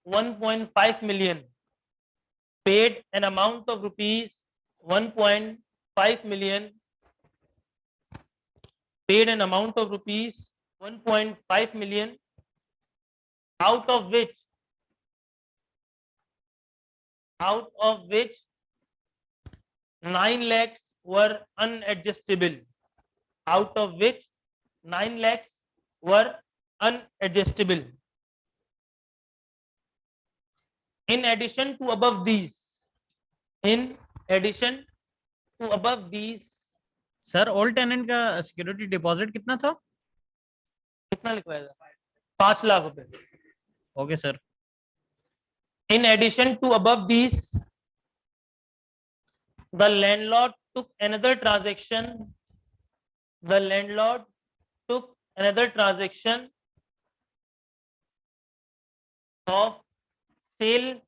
1.5 million. Paid an amount of rupees 1.5 million. Paid an amount of rupees 1.5 million, out of which 9 lakhs were unadjustable. Out of which 9 lakhs were unadjustable. In addition to above these, sir old tenant का security deposit कितना था? कितना लिखवाया था? 5 लाख रुपए. Okay sir. In addition to above these, the landlord took another transaction. Of sale.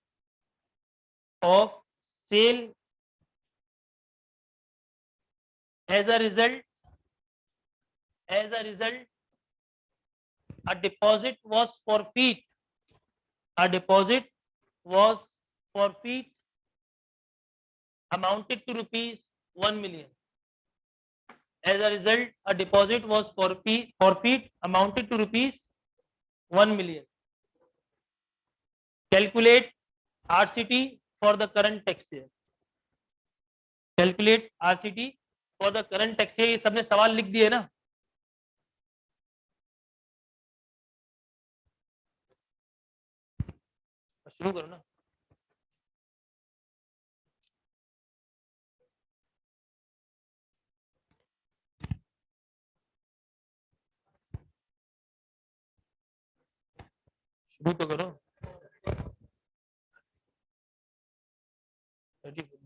As a result, a deposit was forfeit. Amounted to rupees 1 million. As a result, a deposit was forfeit amounted to rupees 1 million. Calculate RCT for the current tax year. Calculate RCT for the current tax year. ये सबने सवाल लिख दिए ना? शुरू करो ना. शुरू तो करो.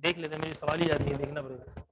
देख लेते, मेरी सवाल ही याद नहीं है, देखना पड़ेगा.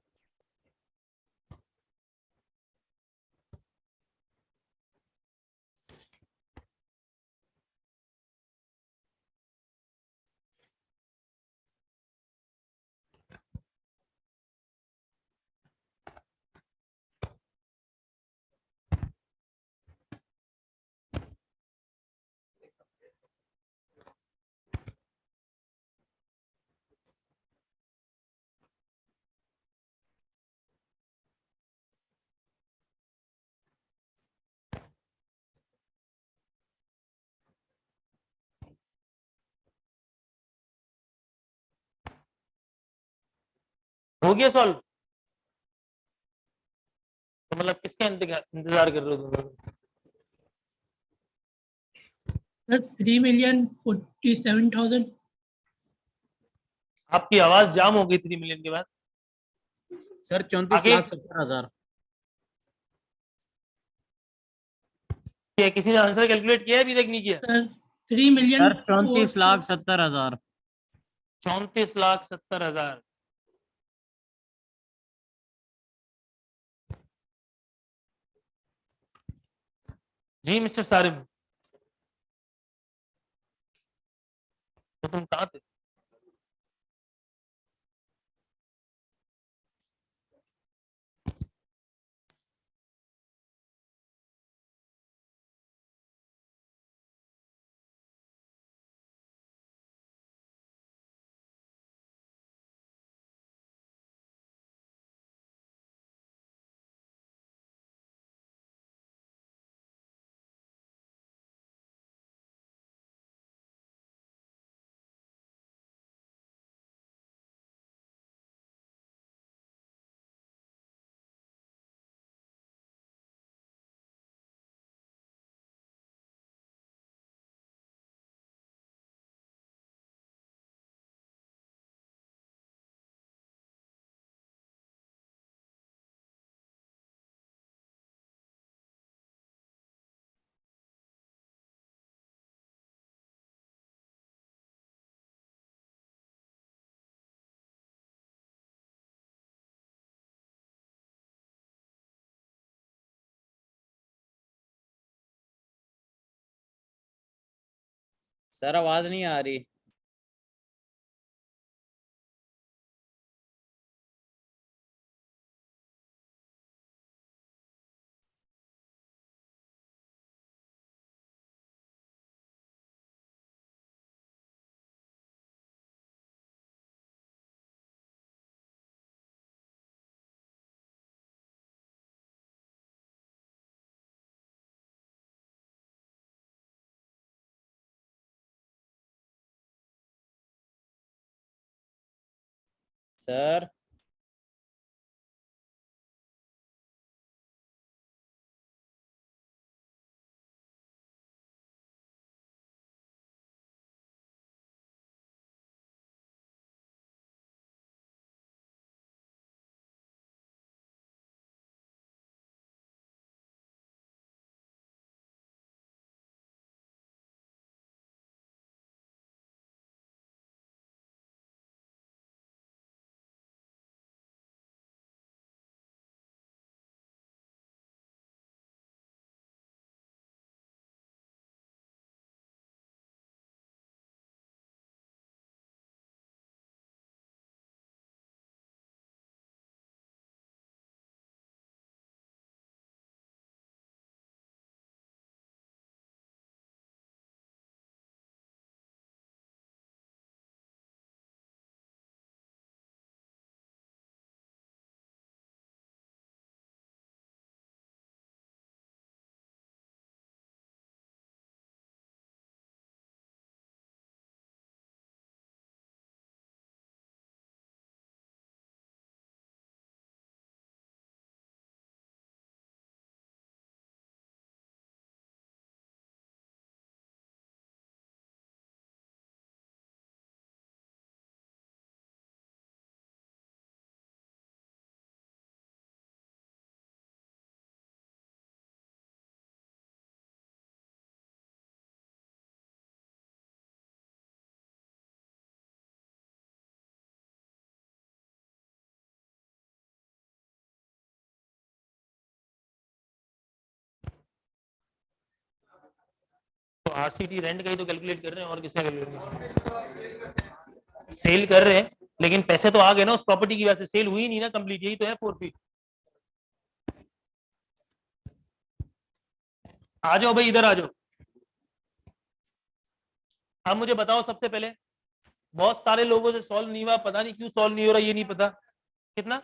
हो गया सॉल्व? तो मतलब किसका इंतजार कर रहे हो तुम लोग? सर 3,47,000। आपकी आवाज जाम हो गई 3 मिलियन के बाद। सर 34,70,000। क्या किसी ने आंसर कैलकुलेट किया है अभी तक? नहीं किया। Sir 3,000,000 sir 34,70,000। 34,70,000। जी मिस्टर सारिम, तो तुम कहाँ थे? सर आवाज नहीं आ रही। सर तो आरसीटी रेंट का ही तो कैलकुलेट कर रहे हैं, और किसका कैलकुलेट? सेल कर रहे हैं, लेकिन पैसे तो आ गए ना उस प्रॉपर्टी की वजह से। सेल हुई नहीं ना कंप्लीट, यही तो है फोरफीट। आ जाओ भाई, इधर आ जाओ। अब मुझे बताओ सबसे पहले, बहुत सारे लोगों से सॉल्व नहीं हुआ, पता नहीं क्यों सॉल्व नहीं हो रहा, ये नहीं पता। कितना?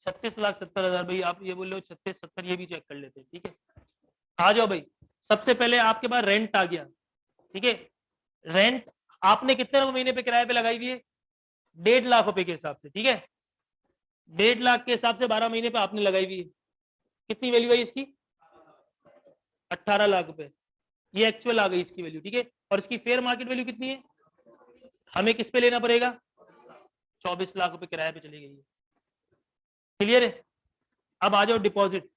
36,70,000। भाई आप ये बोल रहे हो 36 70, ये भी चेक कर लेते हैं, ठीक है। आ जाओ भाई, सबसे पहले आपके पास रेंट आ गया, ठीक है। रेंट आपने कितने महीने पे किराए पे लगाई हुई है? 1.5 लाख रुपए के हिसाब से, ठीक है। 1.5 लाख के हिसाब से 12 महीने पे आपने लगाई हुई है। कितनी वैल्यू आई इसकी? 18 लाख रुपए, ये एक्चुअल आ गई इसकी वैल्यू, ठीक है। और इसकी फेयर मार्केट वैल्यू कितनी है? हमें किस पे लेना पड़ेगा? 24 लाख रुपए किराए पे चली गई है। क्लियर है? अब आ जाओ डिपॉजिट।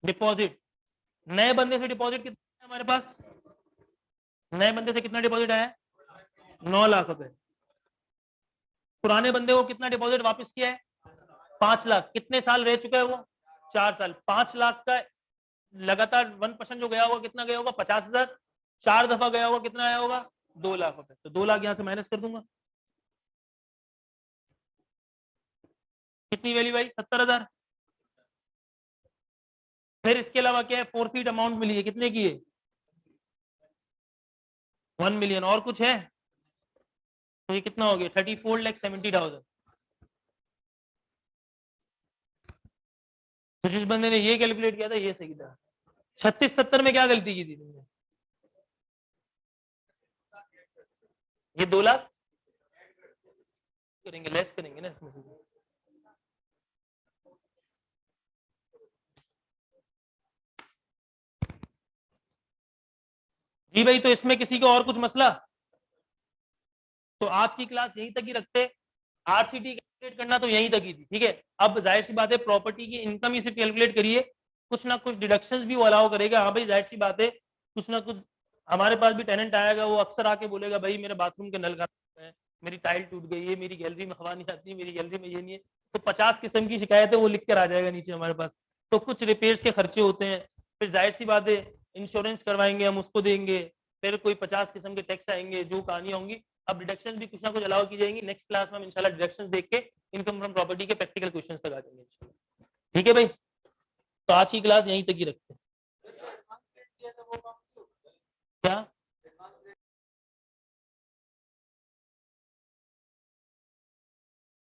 डिपॉजिट, नए बंदे से डिपॉजिट कितना है हमारे पास? नए बंदे से कितना डिपॉजिट आया? 9 लाख रुपए। पुराने बंदे को कितना डिपॉजिट वापस किया है? 5 लाख। कितने साल रह चुका है वो? 4 साल। 5 लाख का लगातार 1% जो गया होगा कितना गया होगा? 50,000। 4 दफा गया होगा कितना आया होगा? 2 लाख रुपए। तो 2 लाख यहां से माइनस कर दूंगा। कितनी वैल्यू आई? 70,000। फिर इसके अलावा क्या है? फोरफीट अमाउंट मिली है, कितने की है? 1 मिलियन। और कुछ है? तो ये कितना हो गया? 34,70,000। तो जिस बंदे ने ये कैलकुलेट किया था ये सही था। 36-70 में क्या गलती की थी तुमने? ये 2 लाख करेंगे, लेस करेंगे ना इसमें से। जी भाई, तो इसमें किसी को और कुछ मसला? तो आज की क्लास यहीं तक ही रखते। आरसीटी कैलकुलेट करना तो यहीं तक ही थी, ठीक है। अब जाहिर सी बात है प्रॉपर्टी की इनकम ही सिर्फ कैलकुलेट करिए, कुछ ना कुछ डिडक्शंस भी वो अलाउ करेगा। हाँ भाई, जाहिर सी बात है कुछ ना कुछ, हमारे पास भी टेनेंट आएगा, वो अक्सर आके बोलेगा भाई मेरे बाथरूम के नल खराब है, मेरी टाइल टूट गई है, मेरी गैलरी में हवा नहीं आती, मेरी गैलरी में ये नहीं है। तो 50 किस्म की शिकायत है, वो लिख कर आ जाएगा नीचे हमारे पास। तो कुछ रिपेयर्स के खर्चे होते हैं, फिर जाहिर सी बात है इंश्योरेंस करवाएंगे हम, उसको देंगे, फिर कोई 50 किस्म के टैक्स आएंगे, जो कहानियां होंगी। अब डिडक्शन भी कुछ ना कुछ अलाउ की जाएंगी। नेक्स्ट क्लास में हम इंशाल्लाह डिडक्शंस देख के इनकम फ्रॉम प्रॉपर्टी के प्रैक्टिकल क्वेश्चंस तक आ जाएंगे इंशाल्लाह। ठीक है भाई, तो आज की क्लास यहीं तक ही रखते हैं। क्या